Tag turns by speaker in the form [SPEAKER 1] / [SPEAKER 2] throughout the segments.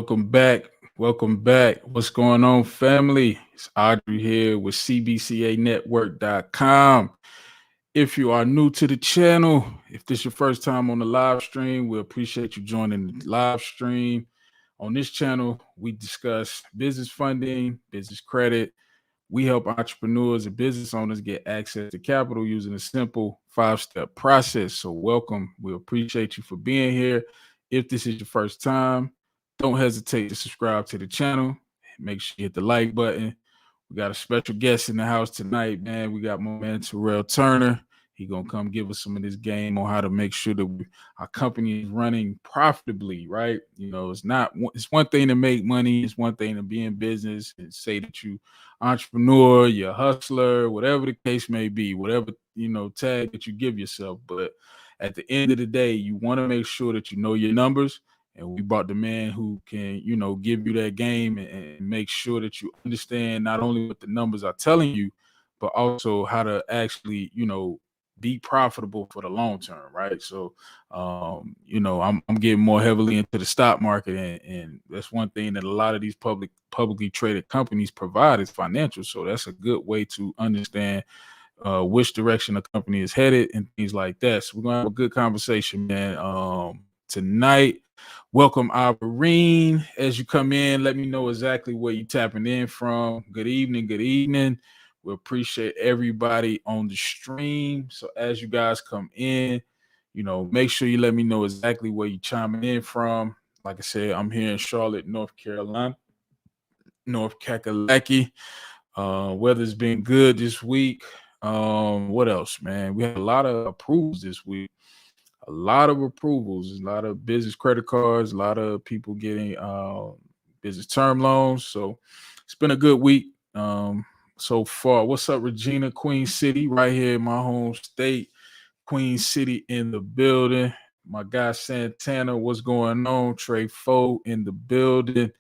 [SPEAKER 1] Welcome back. Welcome back. What's going on, family? It's Audrey here with CBCAnetwork.com. If you are new to the channel, if this is your first time on the live stream, we appreciate you joining the live stream. On this channel, we discuss business funding, business credit. We help entrepreneurs and business owners get access to capital using a simple 5-step process. So welcome. We appreciate you for being here. If this is your first time, don't hesitate to subscribe to the channel. Make sure you hit the like button. We got a special guest in the house tonight, man. We got my man Terrell Turner. He gonna come give us some of this game on how to make sure that our company is running profitably, right? It's one thing to make money. It's one thing to be in business and say that you entrepreneur, you're a hustler, whatever the case may be, whatever, tag that you give yourself. But at the end of the day, you want to make sure that you know your numbers. And we brought the man who can, give you that game and make sure that you understand not only what the numbers are telling you, but also how to actually, be profitable for the long term, right? So, I'm getting more heavily into the stock market, and that's one thing that a lot of these publicly traded companies provide is financial. So that's a good way to understand which direction a company is headed and things like that. So we're gonna have a good conversation, man. Tonight. Welcome, Irene. As you come in, let me know exactly where you're tapping in from. Good evening. Good evening. We appreciate everybody on the stream. So as you guys come in, make sure you let me know exactly where you're chiming in from. Like I said, I'm here in Charlotte, North Carolina, North Kakalaki. Weather's been good this week. What else, man? We had a lot of approvals this week. A lot of approvals, a lot of business credit cards, a lot of people getting business term loans. So it's been a good week so far. What's up, Regina, Queen City, right here in my home state. Queen City in the building. My guy Santana, what's going on? Trey Foe in the building.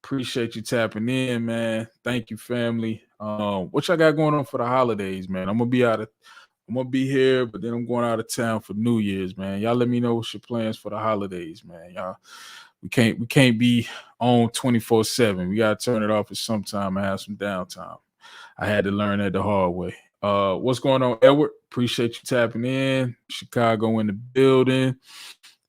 [SPEAKER 1] Appreciate you tapping in, man. Thank you, family. What y'all got going on for the holidays, man? I'm gonna be here, but then I'm going out of town for New Year's, man. Y'all let me know what's your plans for the holidays, man. Y'all, we can't be on 24/7. We gotta turn it off at some time and have some downtime. I had to learn that the hard way. What's going on, Edward? Appreciate you tapping in. Chicago in the building.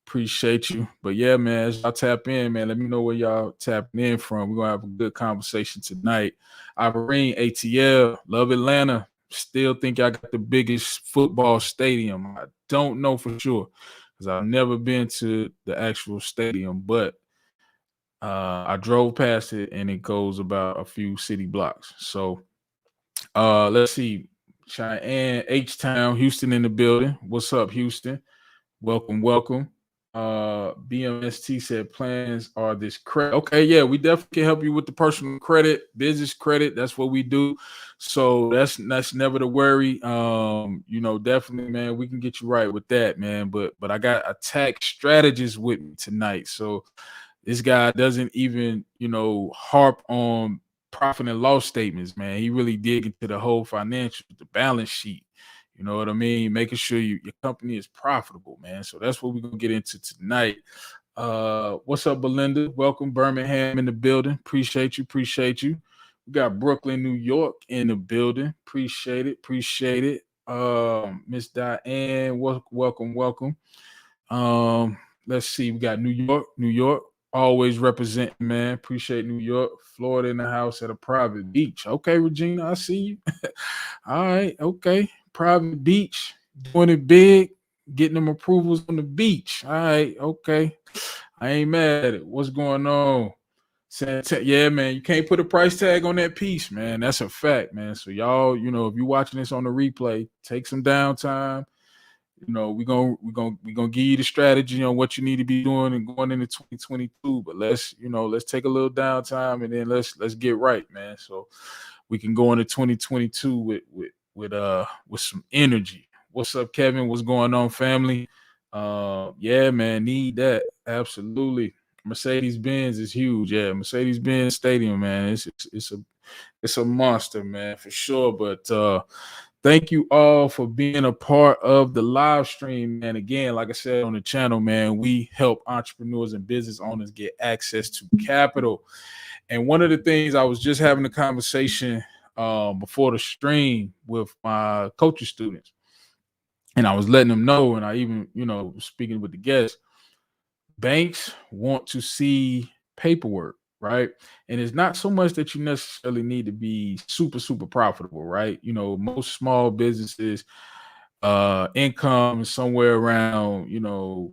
[SPEAKER 1] Appreciate you. But yeah, man, as y'all tap in, man, let me know where y'all tapping in from. We're gonna have a good conversation tonight. Irene, ATL, love Atlanta. Still think I got the biggest football stadium. I don't know for sure because I've never been to the actual stadium, but I drove past it and it goes about a few city blocks. So let's see. Cheyenne, H-Town, Houston in the building. What's up, Houston? Welcome. BMST said plans are this credit. Okay, yeah, we definitely can help you with the personal credit, business credit. That's what we do. So that's never to worry. Definitely, man, we can get you right with that, man. But I got a tax strategist with me tonight. So this guy doesn't even, harp on profit and loss statements, man. He really dig into the whole financial, the balance sheet. You know what I mean? Making sure your company is profitable, man. So that's what we're going to get into tonight. What's up, Belinda? Welcome, Birmingham in the building. Appreciate you. We got Brooklyn, New York in the building. Appreciate it. Miss Diane, welcome. Let's see. We got New York. Always representing, man. Appreciate New York. Florida in the house at a private beach. Okay, Regina, I see you. All right, okay. Private beach, doing it big, getting them approvals on the beach. All right, okay. I ain't mad at it. What's going on? Yeah, man, you can't put a price tag on that piece, man. That's a fact, man. So y'all, if you're watching this on the replay, take some downtime. We're gonna give you the strategy on what you need to be doing and going into 2022. But let's take a little downtime and then let's get right, man. So we can go into 2022 with some energy. What's up, Kevin? What's going on, family? Yeah, man, need that. Absolutely. Mercedes-Benz is huge. Yeah, Mercedes-Benz Stadium, man. It's a monster, man, for sure. But Thank you all for being a part of the live stream. And again, like I said on the channel, man, we help entrepreneurs and business owners get access to capital. And one of the things, I was just having a conversation before the stream with my coaching students, and I was letting them know, and I even, speaking with the guests, banks want to see paperwork, right? And it's not so much that you necessarily need to be super, super profitable, right? Most small businesses, income is somewhere around,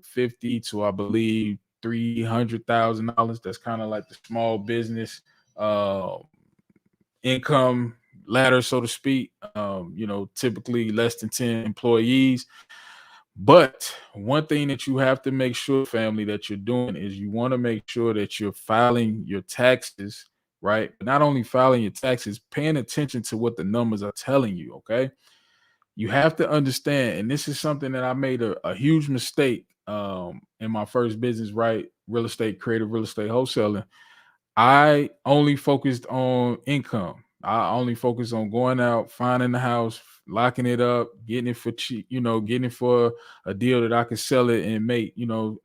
[SPEAKER 1] 50 to, I believe, $300,000. That's kind of like the small business uh, income ladder, so to speak. Typically less than 10 employees. But one thing that you have to make sure, family, that you're doing is you want to make sure that you're filing your taxes, right? Not only filing your taxes, paying attention to what the numbers are telling you, okay? You have to understand, and this is something that I made a huge mistake in my first business, right? Real estate, creative real estate wholesaling. I only focused on income. I only focused on going out, finding the house, locking it up, getting it for cheap, getting it for a deal that I could sell it and make,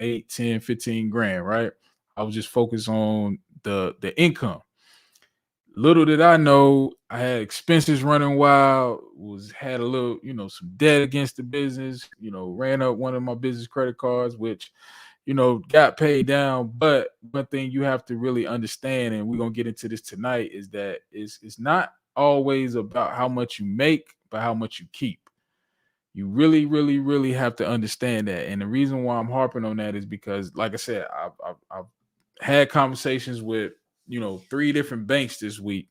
[SPEAKER 1] 8, 10, 15 grand, right? I was just focused on the income. Little did I know, I had expenses running wild, had a little, some debt against the business, ran up one of my business credit cards, which got paid down. But one thing you have to really understand, and we're gonna get into this tonight, is that it's not always about how much you make, but how much you keep. You really, really, really have to understand that. And the reason why I'm harping on that is because, like I said, I've had conversations with 3 different banks this week,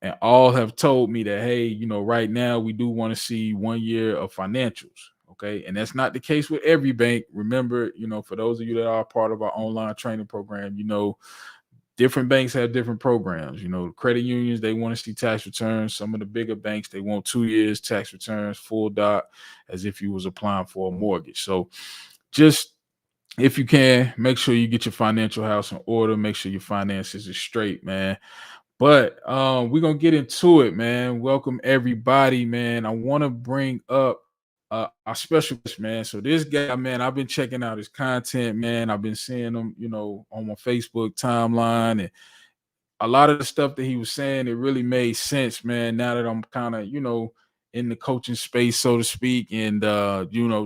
[SPEAKER 1] and all have told me that, hey, right now we do want to see 1 year of financials. Okay. And that's not the case with every bank. Remember, for those of you that are part of our online training program, different banks have different programs. Credit unions, they want to see tax returns. Some of the bigger banks, they want 2 years tax returns, full dot, as if you was applying for a mortgage. So just, if you can, make sure you get your financial house in order. Make sure your finances are straight, man. But we're gonna get into it, man. Welcome everybody, man. I want to bring up our special guest, man. So this guy, man, I've been checking out his content, man. I've been seeing him, on my Facebook timeline, and a lot of the stuff that he was saying, it really made sense, man. Now that I'm kind of, in the coaching space, so to speak, and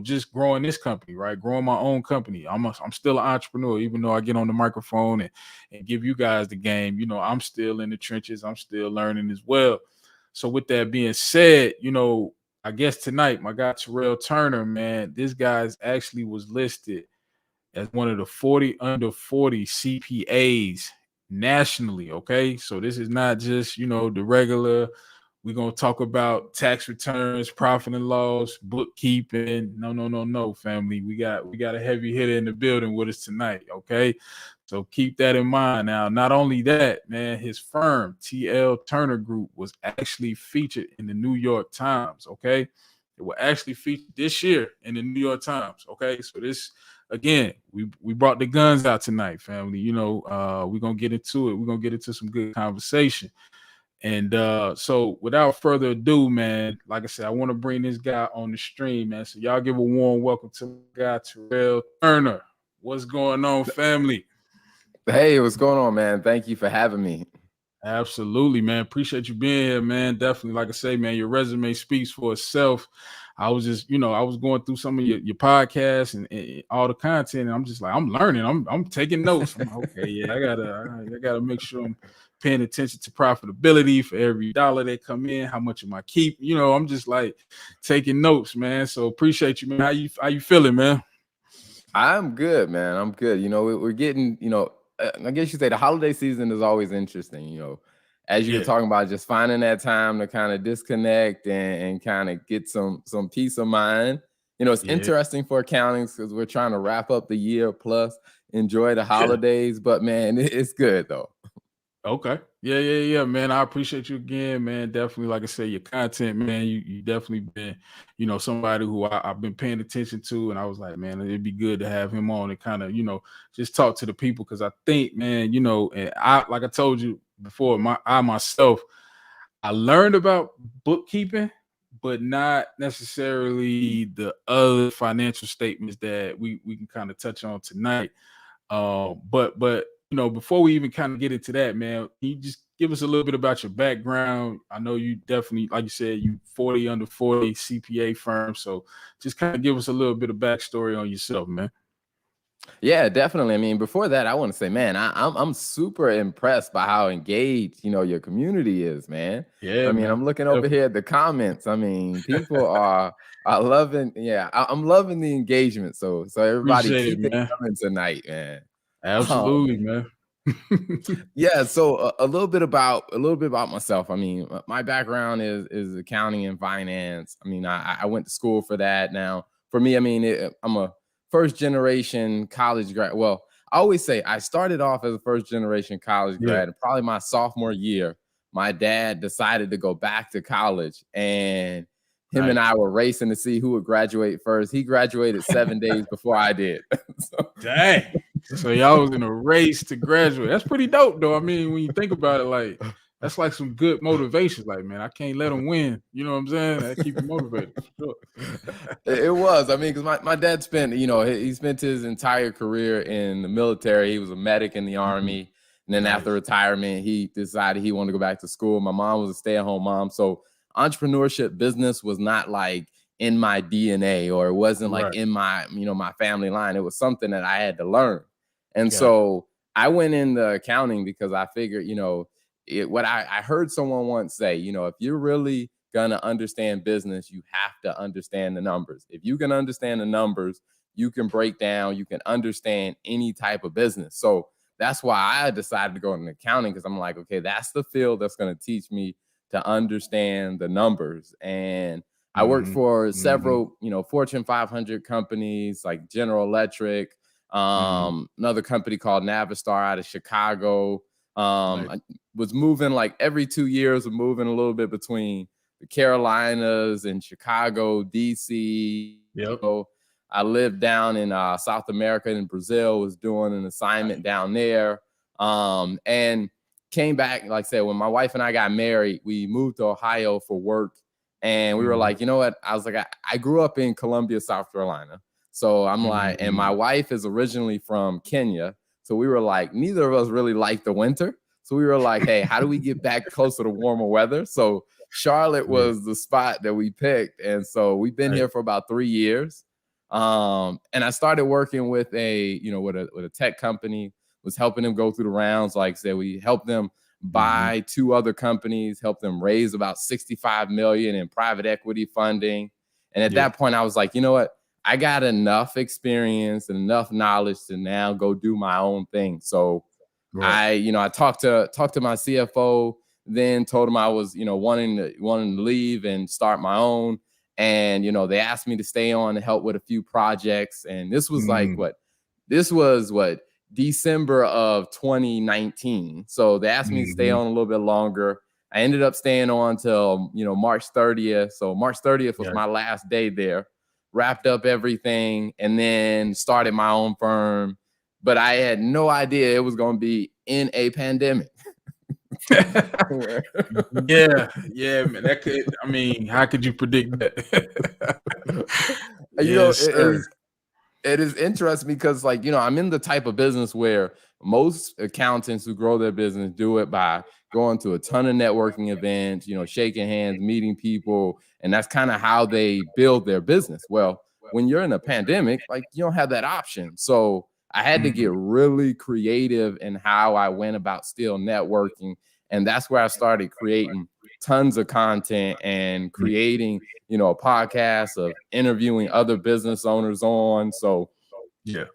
[SPEAKER 1] just growing this company, right? Growing my own company. I'm still an entrepreneur, even though I get on the microphone and give you guys the game. I'm still in the trenches. I'm still learning as well. So with that being said, I guess tonight, my guy Terrell Turner, man, this guy's actually was listed as one of the 40 under 40 CPAs nationally. Okay. So this is not just, the regular, we're going to talk about tax returns, profit and loss, bookkeeping. No, no, no, no, family. We got a heavy hitter in the building with us tonight. Okay. So keep that in mind. Now, not only that, man, his firm, TL Turner Group, was actually featured in the New York Times. Okay. It will actually feature this year in the New York Times. Okay. So this, again, we brought the guns out tonight, family. We're gonna get into it. We're gonna get into some good conversation. And so without further ado, man, like I said, I want to bring this guy on the stream, man. So y'all give a warm welcome to my guy Terrell Turner. What's going on, family?
[SPEAKER 2] Hey, what's going on, man? Thank you for having me.
[SPEAKER 1] Absolutely, man. Appreciate you being here, man. Definitely, like I say, man, your resume speaks for itself. I was just, I was going through some of your podcasts and all the content, and I'm just like, I'm learning. I'm taking notes. I'm like, okay, yeah, I gotta make sure I'm paying attention to profitability for every dollar that come in. How much am I keep? I'm just like taking notes, man. So appreciate you, man. How you feeling, man?
[SPEAKER 2] I'm good, man. I'm good. We're getting, I guess you say the holiday season is always interesting, as you were
[SPEAKER 1] Yeah,
[SPEAKER 2] talking about, just finding that time to kind of disconnect and kind of get some peace of mind. It's
[SPEAKER 1] yeah,
[SPEAKER 2] interesting for accountants because we're trying to wrap up the year plus enjoy the
[SPEAKER 1] yeah.
[SPEAKER 2] holidays, but man, it's good though.
[SPEAKER 1] Okay. Yeah, man. I appreciate you again, man. Definitely, like I said, your content, man. You definitely been, somebody who I've been paying attention to, and I was like, man, it'd be good to have him on and kind of, just talk to the people because I think, man, and I, like I told you before, I myself, I learned about bookkeeping, but not necessarily the other financial statements that we can kind of touch on tonight. But before we even kind of get into that, man, can you just give us a little bit about your background? I know you definitely, like you said, you 40 under 40 CPA firm. So just kind of give us a little bit of backstory on yourself, man.
[SPEAKER 2] Yeah, definitely. I mean, before that, I want to say, man, I'm super impressed by how engaged your community is, man.
[SPEAKER 1] Yeah,
[SPEAKER 2] I mean,
[SPEAKER 1] man.
[SPEAKER 2] I'm looking over here at the comments. I mean, people are loving. Yeah, I'm loving the engagement. So everybody
[SPEAKER 1] Appreciate it,
[SPEAKER 2] keep it
[SPEAKER 1] man.
[SPEAKER 2] coming tonight, man. Um,
[SPEAKER 1] Absolutely, man.
[SPEAKER 2] yeah, so a little bit about myself. I mean, my background is accounting and finance. I mean, I went to school for that. Now, for me, I mean, I'm a first generation college grad. Well, I always say I started off as a first generation college
[SPEAKER 1] Yeah,
[SPEAKER 2] grad, and probably my sophomore year, my dad decided to go back to college, and him and
[SPEAKER 1] nice.
[SPEAKER 2] I were racing to see who would graduate first. He graduated 7 days before I did. So,
[SPEAKER 1] Dang. So y'all was in a race to graduate. That's pretty dope, though. I mean, when you think about it, like that's like some good motivation. Like, man, I can't let them win. You know what I'm saying? That keep you motivated for sure.
[SPEAKER 2] It was. I mean, because my dad spent, he spent his entire career in the military. He was a medic in the
[SPEAKER 1] Mhm.
[SPEAKER 2] Army. And then after
[SPEAKER 1] Nice.
[SPEAKER 2] retirement, he decided he wanted to go back to school. My mom was a stay-at-home mom. So entrepreneurship business was not like in my DNA, or it wasn't like
[SPEAKER 1] Right.
[SPEAKER 2] in my, my family line. It was something that I had to learn. And
[SPEAKER 1] Got it.
[SPEAKER 2] so I went into accounting because I figured, what I heard someone once say, if you're really gonna understand business, you have to understand the numbers. If you can understand the numbers, you can break down, you can understand any type of business. So that's why I decided to go into accounting, because I'm like, okay, that's the field that's going to teach me to understand the numbers. And I worked
[SPEAKER 1] Mhm.
[SPEAKER 2] for
[SPEAKER 1] Mhm.
[SPEAKER 2] several, Fortune 500 companies like General Electric,
[SPEAKER 1] Mhm.
[SPEAKER 2] another company called Navistar out of Chicago.
[SPEAKER 1] Nice.
[SPEAKER 2] I was moving like every 2 years, of moving a little bit between the Carolinas and Chicago, DC.
[SPEAKER 1] Yep.
[SPEAKER 2] I lived down in South America, in Brazil, was doing an assignment down there. And came back, like I said, when my wife and I got married, we moved to Ohio for work. And we were
[SPEAKER 1] Mhm.
[SPEAKER 2] like, you know what? I was like, I grew up in Columbia, South Carolina. So I'm like, and my
[SPEAKER 1] Mhm.
[SPEAKER 2] wife is originally from Kenya. So we were like, neither of us really liked the winter. So we were like, hey, how do we get back closer to warmer weather? So Charlotte
[SPEAKER 1] Yeah.
[SPEAKER 2] was the spot that we picked. And so we've been
[SPEAKER 1] Right.
[SPEAKER 2] here for about 3 years. And I started working with a tech company, was helping them go through the rounds. Like I said, we helped them
[SPEAKER 1] Mhm.
[SPEAKER 2] buy two other companies, helped them raise about 65 million in private equity funding. And at
[SPEAKER 1] Yeah.
[SPEAKER 2] that point, I was like, you know what? I got enough experience and enough knowledge to now go do my own thing. So
[SPEAKER 1] Right.
[SPEAKER 2] I talked to my CFO, then told him I was, wanting to leave and start my own. And, they asked me to stay on to help with a few projects. And this was like
[SPEAKER 1] Mm.
[SPEAKER 2] this was December of 2019. So they asked me to stay
[SPEAKER 1] Mhm.
[SPEAKER 2] on a little bit longer. I ended up staying on till, March 30th. So March 30th was
[SPEAKER 1] Yeah.
[SPEAKER 2] my last day there. Wrapped up everything and then started my own firm, but I had no idea it was going to be in a pandemic.
[SPEAKER 1] Yeah, yeah, man. That could. I mean, how could you predict that?
[SPEAKER 2] you know,
[SPEAKER 1] Yes,
[SPEAKER 2] it
[SPEAKER 1] sir.
[SPEAKER 2] is it is interesting because, like, I'm in the type of business where most accountants who grow their business do it by going to a ton of networking events, shaking hands, meeting people, and that's kind of how they build their business. Well, when you're in a pandemic, like, you don't have that option. So I had to get
[SPEAKER 1] Mhm.
[SPEAKER 2] really creative in how I went about still networking. And that's where I started creating tons of content and
[SPEAKER 1] Yeah,
[SPEAKER 2] creating, a podcast of interviewing other business owners on. So,
[SPEAKER 1] yeah.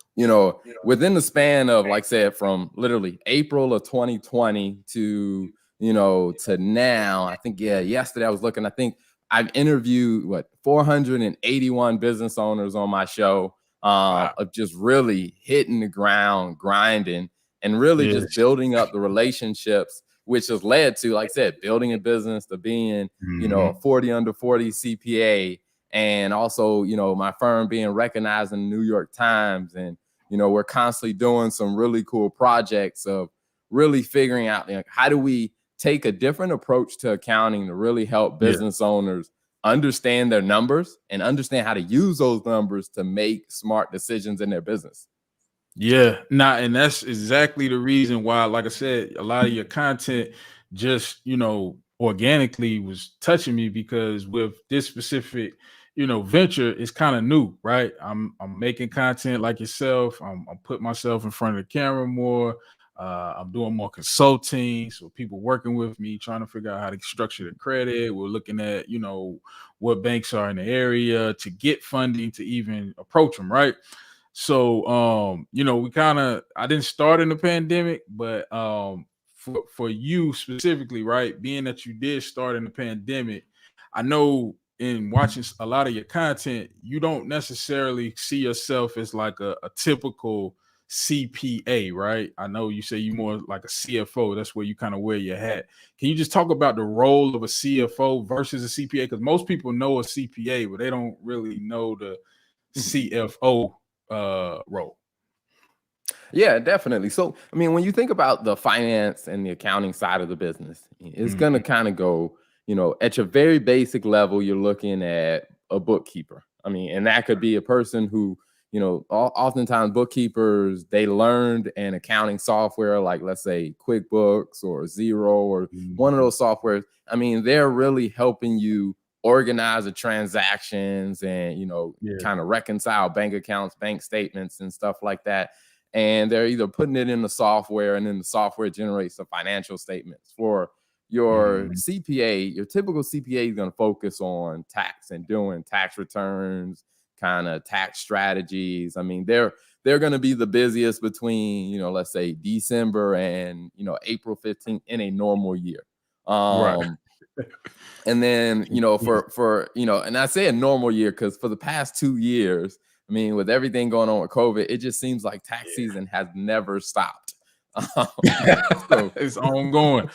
[SPEAKER 2] within the span of, like I said, from literally April of 2020 to now, I think, yeah, yesterday I was looking, I think I've interviewed 481 business owners on my show,
[SPEAKER 1] Wow.
[SPEAKER 2] of just really hitting the ground, grinding, and really just
[SPEAKER 1] Yes.
[SPEAKER 2] building up the relationships, which has led to, like I said, building a business, to being, a
[SPEAKER 1] Mhm.
[SPEAKER 2] 40 under 40 CPA, and also, my firm being recognized in the New York Times. And, we're constantly doing some really cool projects of really figuring out, how do we take a different approach to accounting to really help
[SPEAKER 1] Yeah.
[SPEAKER 2] business owners understand their numbers and understand how to use those numbers to make smart decisions in their business.
[SPEAKER 1] Yeah, and that's exactly the reason why, like I said, a lot of your content just, organically was touching me, because with this specific, venture, it's kind of new, right? I'm making content like yourself. I'm putting myself in front of the camera more. I'm doing more consulting. So people working with me, trying to figure out how to structure the credit. We're looking at, what banks are in the area to get funding to even approach them, right? So I didn't start in the pandemic, but for you specifically, right, being that you did start in the pandemic, I know in watching a lot of your content, you don't necessarily see yourself as like a typical CPA, right? I know you say you more like a CFO. That's where you kind of wear your hat. Can you just talk about the role of a CFO versus a CPA? Because most people know a CPA, but they don't really know the CFO role.
[SPEAKER 2] Yeah, definitely. So, I mean, when you think about the finance and the accounting side of the business, it's going to
[SPEAKER 1] Mhm.
[SPEAKER 2] kind of go, at your very basic level, you're looking at a bookkeeper. I mean, and that could be a person who, oftentimes bookkeepers, they learned an accounting software like, let's say, QuickBooks or Zero or one of
[SPEAKER 1] Mhm.
[SPEAKER 2] those softwares. I mean, they're really helping you organize the transactions and,
[SPEAKER 1] Yeah.
[SPEAKER 2] kind of reconcile bank accounts, bank statements, and stuff like that. And they're either putting it in the software, and then the software generates the financial statements. For your
[SPEAKER 1] Mhm.
[SPEAKER 2] CPA, your typical CPA is going to focus on tax and doing tax returns, kind of tax strategies. I mean, they're going to be the busiest between, let's say December and, April 15th in a normal year.
[SPEAKER 1] Right.
[SPEAKER 2] And then, and I say a normal year because for the past 2 years, I mean, with everything going on with COVID, it just seems like tax season has never stopped. So
[SPEAKER 1] It's ongoing,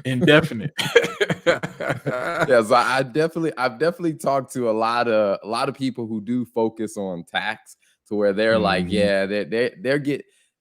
[SPEAKER 1] indefinite.
[SPEAKER 2] yeah, so I've definitely talked to a lot of people who do focus on tax, to where they're like,
[SPEAKER 1] Mhm.
[SPEAKER 2] yeah,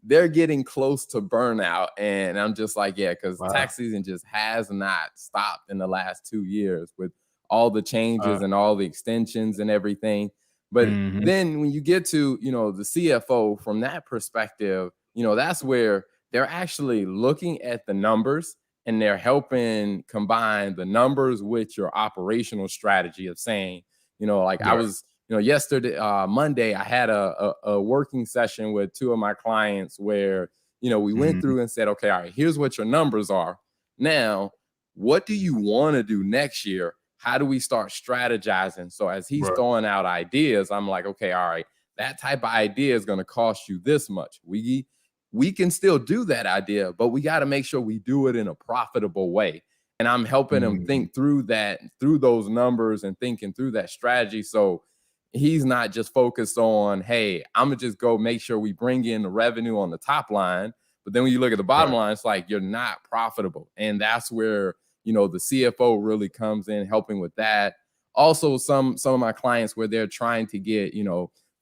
[SPEAKER 2] they're getting close to burnout. And I'm just like, yeah, because
[SPEAKER 1] Wow.
[SPEAKER 2] tax season just has not stopped in the last 2 years with all the
[SPEAKER 1] Uh,
[SPEAKER 2] changes and all the extensions and everything. But
[SPEAKER 1] mhm.
[SPEAKER 2] then when you get to, the CFO, from that perspective, that's where they're actually looking at the numbers, and they're helping combine the numbers with your operational strategy of saying, like I
[SPEAKER 1] Right.
[SPEAKER 2] was, yesterday, Monday, I had a working session with two of my clients where, we went
[SPEAKER 1] Mhm.
[SPEAKER 2] through and said, okay, all right, here's what your numbers are. Now, what do you want to do next year? How do we start strategizing? So as he's
[SPEAKER 1] Right.
[SPEAKER 2] throwing out ideas, I'm like, okay, all right, that type of idea is going to cost you this much. We can still do that idea, but we got to make sure we do it in a profitable way. And I'm helping him
[SPEAKER 1] Mhm.
[SPEAKER 2] think through that, through those numbers, and thinking through that strategy. So he's not just focused on, hey, I'm gonna just go make sure we bring in the revenue on the top line. But then when you look at the bottom
[SPEAKER 1] Right.
[SPEAKER 2] line, it's like you're not profitable. And that's where, the CFO really comes in, helping with that. Also, some of my clients, where they're trying to get,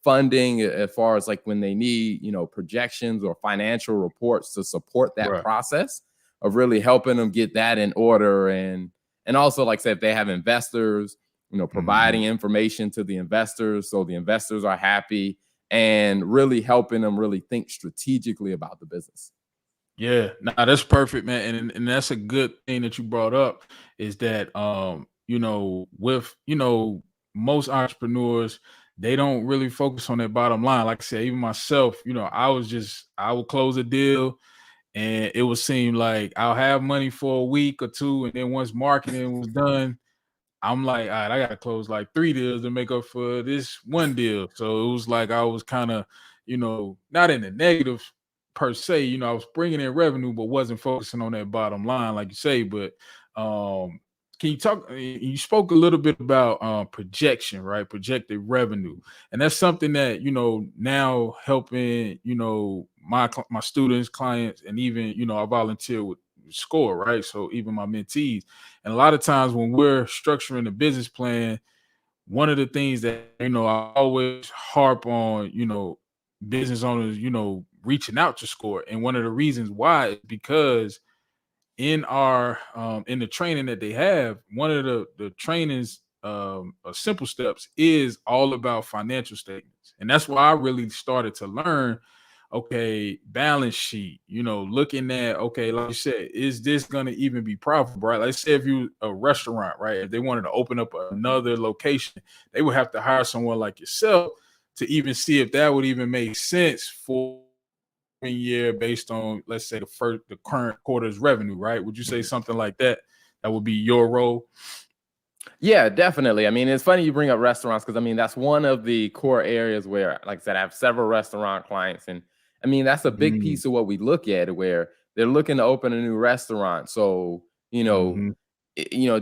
[SPEAKER 2] funding, as far as like when they need, projections or financial reports to support that
[SPEAKER 1] Right.
[SPEAKER 2] process, of really helping them get that in order. And also, like I said, if they have investors,
[SPEAKER 1] Mhm.
[SPEAKER 2] providing information to the investors so the investors are happy, and really helping them really think strategically about the business.
[SPEAKER 1] Yeah, nah, that's perfect, man. And that's a good thing that you brought up, is that with most entrepreneurs, they don't really focus on their bottom line. Like I said, even myself, I would close a deal, and it would seem like I'll have money for a week or two, and then once marketing was done, I'm like, all right, I gotta close like 3 deals to make up for this one deal. So it was like I was kind of, not in the negative per se. I was bringing in revenue, but wasn't focusing on that bottom line, like you say. But can you talk? You spoke a little bit about projection, right? Projected revenue, and that's something that now helping my students, clients, and even I volunteer with Score, right? So even my mentees, and a lot of times when we're structuring a business plan, one of the things that I always harp on, business owners, reaching out to Score. And one of the reasons why is because in the training that they have, one of the trainings simple steps is all about financial statements. And that's why I really started to learn, okay, balance sheet, looking at, okay, like you said, is this going to even be profitable, right? Let's say if you a restaurant, right? If they wanted to open up another location, they would have to hire someone like yourself to even see if that would even make sense for a year based on, let's say, the current quarter's revenue, right? Would you say something like that? That would be your role?
[SPEAKER 2] Yeah, definitely. I mean, it's funny you bring up restaurants because I mean, that's one of the core areas where, like I said, I have several restaurant clients. And I mean, that's a big
[SPEAKER 1] Mm,
[SPEAKER 2] piece of what we look at where they're looking to open a new restaurant. So,
[SPEAKER 1] mhm.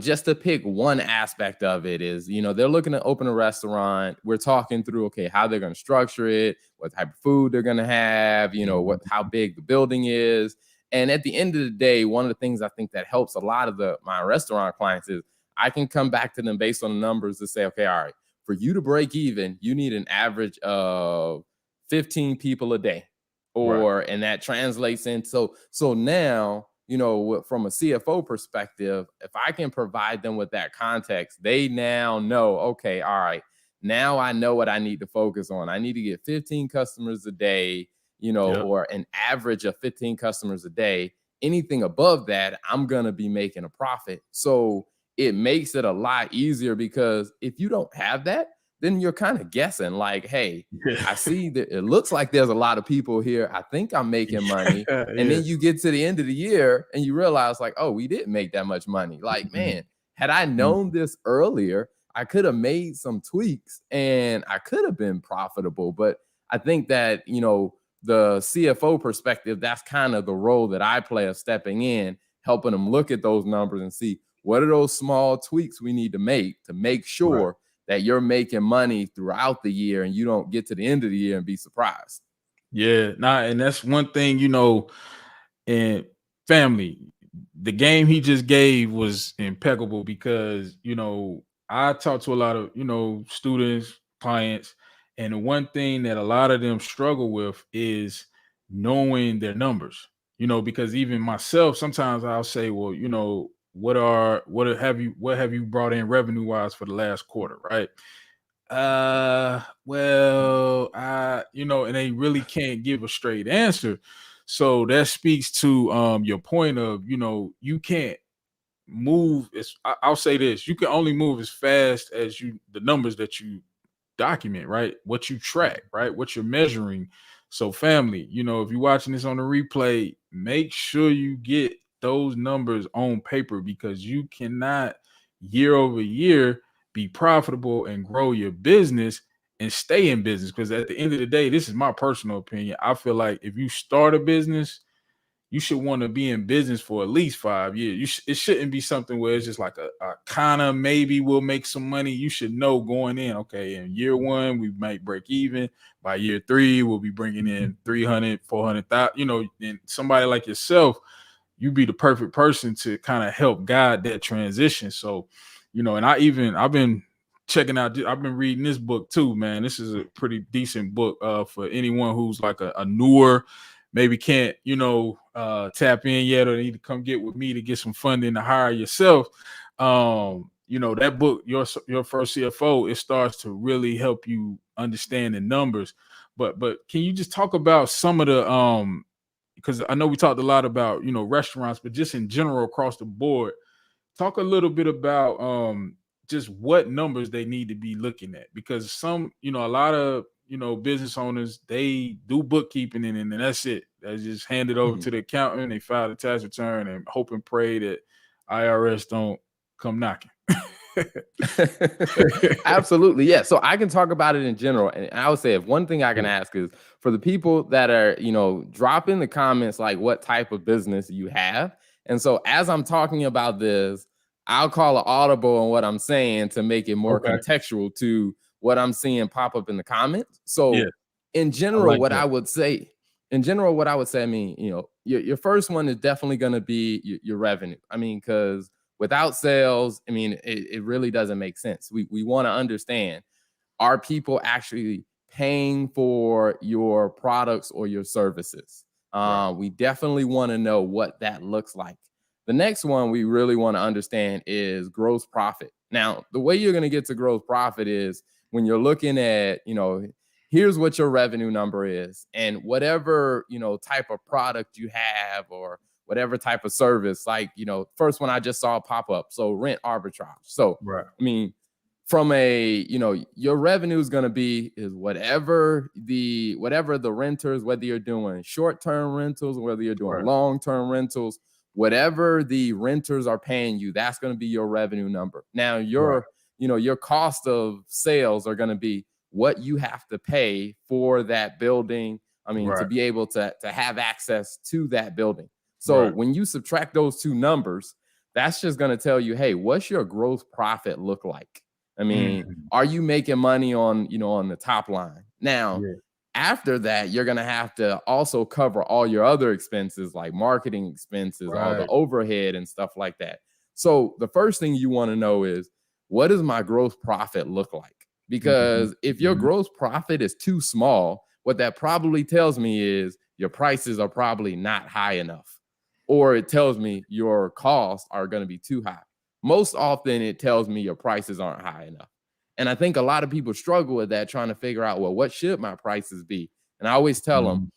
[SPEAKER 2] just to pick one aspect of it is, they're looking to open a restaurant. We're talking through, okay, how they're going to structure it, what type of food they're going to have, how big the building is. And at the end of the day, one of the things I think that helps a lot of my restaurant clients is I can come back to them based on the numbers to say, okay, all right, for you to break even, you need an average of 15 people a day.
[SPEAKER 1] Right.
[SPEAKER 2] And that translates into, so now, from a CFO perspective, if I can provide them with that context, they now know, okay, all right, now I know what I need to focus on. I need to get 15 customers a day,
[SPEAKER 1] Yep.
[SPEAKER 2] or an average of 15 customers a day. Anything above that, I'm going to be making a profit. So it makes it a lot easier because if you don't have that, then you're kind of guessing like, hey, I see that it looks like there's a lot of people here. I think I'm making money. And
[SPEAKER 1] Yeah.
[SPEAKER 2] then you get to the end of the year and you realize like, oh, we didn't make that much money. Like, man, had I
[SPEAKER 1] Mhm.
[SPEAKER 2] known this earlier, I could have made some tweaks and I could have been profitable. But I think that, the CFO perspective, that's kind of the role that I play of stepping in, helping them look at those numbers and see what are those small tweaks we need to make
[SPEAKER 1] Right.
[SPEAKER 2] sure that you're making money throughout the year and you don't get to the end of the year and be surprised.
[SPEAKER 1] Yeah. Nah, and that's one thing, and family, the game he just gave was impeccable because, I talk to a lot of, students, clients, and the one thing that a lot of them struggle with is knowing their numbers, because even myself, sometimes I'll say, well, what have you brought in revenue wise for the last quarter, right? Well, and they really can't give a straight answer. So that speaks to your point of, you can't move I'll say this, you can only move as fast as the numbers that you document, right? What you track, right? What you're measuring. So, family, if you're watching this on the replay, make sure you get those numbers on paper because you cannot year over year be profitable and grow your business and stay in business. Because at the end of the day, this is my personal opinion. I feel like if you start a business, you should want to be in business for at least 5 years. It shouldn't be something where it's just like a kind of maybe we'll make some money. You should know going in, okay, in year one, we might break even. By year three, we'll be bringing in 300, 400,000, and somebody like yourself, you be the perfect person to kind of help guide that transition. So, and I've been checking out, I've been reading this book too, man. This is a pretty decent book for anyone who's like a newer, maybe can't, tap in yet or need to come get with me to get some funding to hire yourself. That book, your first CFO, it starts to really help you understand the numbers. But can you just talk about some of the because I know we talked a lot about, restaurants, but just in general across the board, talk a little bit about just what numbers they need to be looking at because a lot of business owners, they do bookkeeping and then that's it. They just hand it over to the accountant, they file the tax return and hope and pray that IRS don't come knocking.
[SPEAKER 2] Absolutely. Yeah. So I can talk about it in general. And I would say if one thing I can
[SPEAKER 1] Yeah.
[SPEAKER 2] ask is for the people that are, drop in the comments like what type of business you have. And so as I'm talking about this, I'll call an audible on what I'm saying to make it more
[SPEAKER 1] Okay.
[SPEAKER 2] contextual to what I'm seeing pop up in the comments.
[SPEAKER 1] Yeah.
[SPEAKER 2] So in
[SPEAKER 1] I
[SPEAKER 2] general,
[SPEAKER 1] like
[SPEAKER 2] what
[SPEAKER 1] that.
[SPEAKER 2] I would say, I mean, your first one is definitely going to be your revenue. I mean, because without sales, I mean, it really doesn't make sense. We want to understand, are people actually paying for your products or your services?
[SPEAKER 1] Right.
[SPEAKER 2] We definitely want to know what that looks like. The next one we really want to understand is gross profit. Now, the way you're going to get to gross profit is when you're looking at, here's what your revenue number is, and whatever, type of product you have or whatever type of service, like, first one I just saw pop up. So rent arbitrage. So,
[SPEAKER 1] Right.
[SPEAKER 2] I mean, from a, your revenue is going to be is whatever the renters, whether you're doing short-term rentals, whether you're doing long-term rentals, whatever the renters are paying you, that's going to be your revenue number. Now your cost of sales are going to be what you have to pay for that building. I mean, to be able to have access to that building. So when you subtract those two numbers, that's just going to tell you, hey, what's your gross profit look like? I mean, are you making money on, on the top line? Now, after that, you're going to have to also cover all your other expenses like marketing expenses, all the overhead and stuff like that. So the first thing you want to know is, what does my gross profit look like? Because if your gross profit is too small, what that probably tells me is your prices are probably not high enough, or it tells me your costs are going to be too high. Most often it tells me your prices aren't high enough. And I think a lot of people struggle with that, trying to figure out, well, what should my prices be? And I always tell them,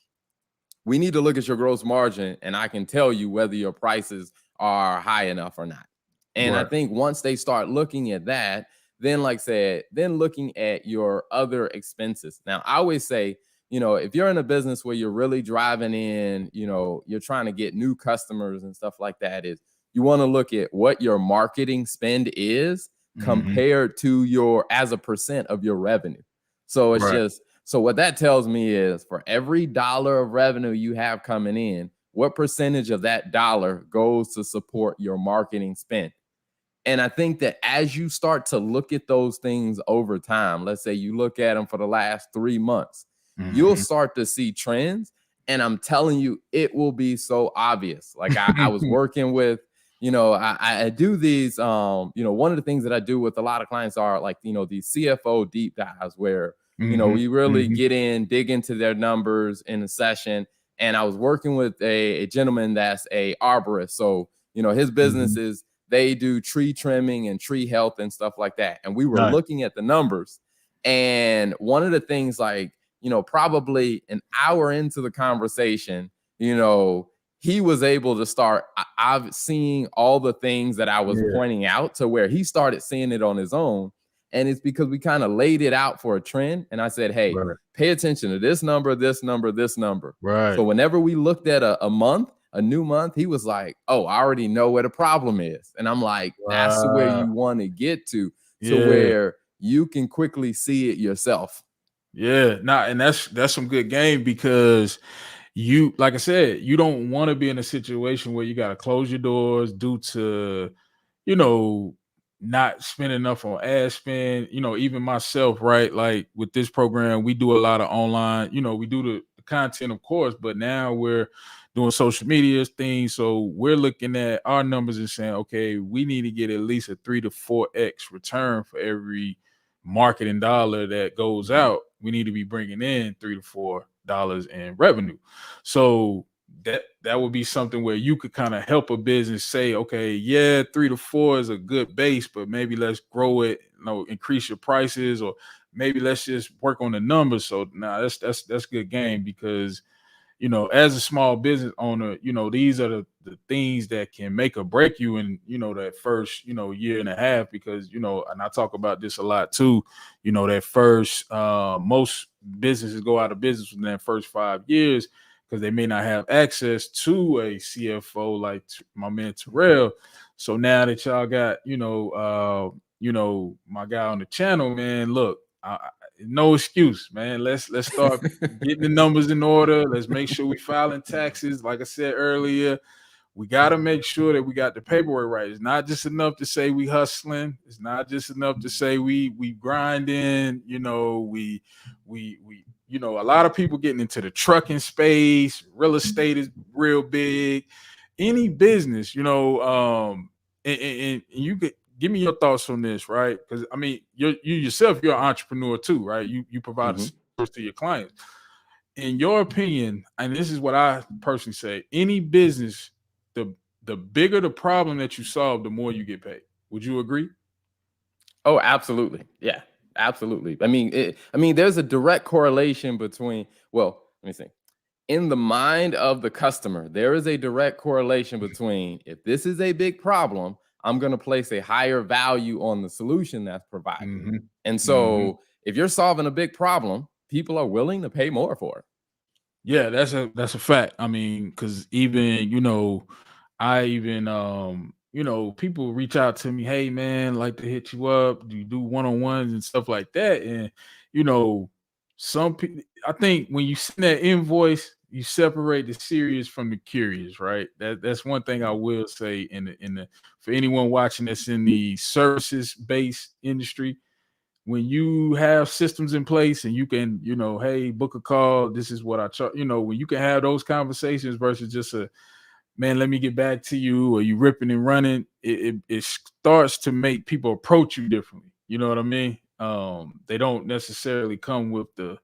[SPEAKER 2] we need to look at your gross margin, and I can tell you whether your prices are high enough or not. And I think once they start looking at that, then like I said, then looking at your other expenses. Now, I always say, if you're in a business where you're really driving in, you're trying to get new customers and stuff like that, is you want to look at what your marketing spend is compared to your, as a percent of your revenue. So it's just, so what that tells me is for every dollar of revenue you have coming in, what percentage of that dollar goes to support your marketing spend? And I think that as you start to look at those things over time, let's say you look at them for the last 3 months, you'll start to see trends. And I'm telling you, it will be so obvious. Like I was working with, I do these, one of the things that I do with a lot of clients are like, these CFO deep dives where, we really dig into their numbers in a session. And I was working with a gentleman that's a arborist. So, his business is, they do tree trimming and tree health and stuff like that. And we were looking at the numbers. And one of the things, like, probably an hour into the conversation, he was able to start, I've seen all the things that I was pointing out to where he started seeing it on his own. And it's because we kind of laid it out for a trend. And I said, hey, pay attention to this number, this number, this number. So whenever we looked at a new month, he was like, oh, I already know where the problem is. And I'm like, that's where you want to get to where you can quickly see it yourself.
[SPEAKER 1] And that's some good game, because you, like I said, you don't want to be in a situation where you got to close your doors due to, not spending enough on ad spend. Even myself, right? Like with this program, we do a lot of online, we do the content, of course, but now we're doing social media things. So we're looking at our numbers and saying, okay, we need to get at least a 3 to 4x return for every marketing dollar that goes out. We need to be bringing in $3 to $4 in revenue. So that would be something where you could kind of help a business say, okay, 3 to 4 is a good base, but maybe let's grow it, increase your prices, or maybe let's just work on the numbers. So that's good game, because as a small business owner, these are the things that can make or break you in, that first, year and a half, because, and I talk about this a lot too, that first, most businesses go out of business within that first 5 years because they may not have access to a CFO like my man Terrell. So now that y'all got, my guy on the channel, man, look, no excuse, man. Let's start getting the numbers in order. Let's make sure we filing taxes. Like I said earlier, we got to make sure that we got the paperwork right. It's not just enough to say we hustling. It's not just enough to say we grinding. A lot of people getting into the trucking space. Real estate is real big. Any business, and you could give me your thoughts on this, right? Because I mean, you yourself, you're an entrepreneur too, right? You provide a service to your clients. In your opinion, and this is what I personally say, any business, the the bigger the problem that you solve, the more you get paid. Would you agree?
[SPEAKER 2] Oh, absolutely. Yeah, absolutely. I mean, there's a direct correlation between, well, let me see. In the mind of the customer, there is a direct correlation between if this is a big problem, I'm going to place a higher value on the solution that's provided.
[SPEAKER 1] Mm-hmm.
[SPEAKER 2] And
[SPEAKER 1] Mm-hmm.
[SPEAKER 2] so if you're solving a big problem, people are willing to pay more for it.
[SPEAKER 1] Yeah, that's a fact. I mean, because even I even people reach out to me, hey man, like to hit you up. Do you do one-on-ones and stuff like that? And you know, some people, I think when you send that invoice, you separate the serious from the curious, right? That's one thing I will say in the for anyone watching that's in the services based industry. When you have systems in place and you can, hey, book a call, this is what I charge, when you can have those conversations versus just a man, let me get back to you, or you ripping and running, it starts to make people approach you differently. You know what I mean? They don't necessarily come with the,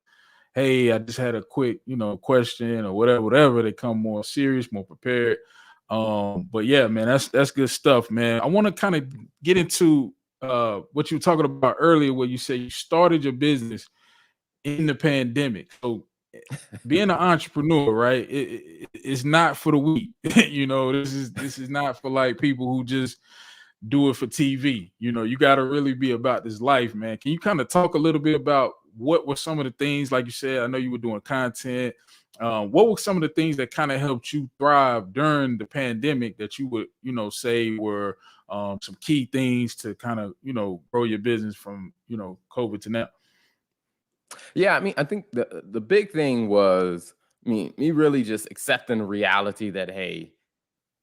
[SPEAKER 1] hey, I just had a quick, question or whatever. They come more serious, more prepared. But yeah, man, that's good stuff, man. I want to kind of get into what you were talking about earlier, where you say you started your business in the pandemic. So being an entrepreneur, right? It's not for the weak. This is not for like people who just do it for TV. You got to really be about this life, man. Can you kind of talk a little bit about what were some of the things, like you said, I know you were doing content. What were some of the things that kind of helped you thrive during the pandemic that you would, say were some key things to kind of, grow your business from, COVID to now?
[SPEAKER 2] Yeah, I mean, I think the big thing was me really just accepting the reality that, hey,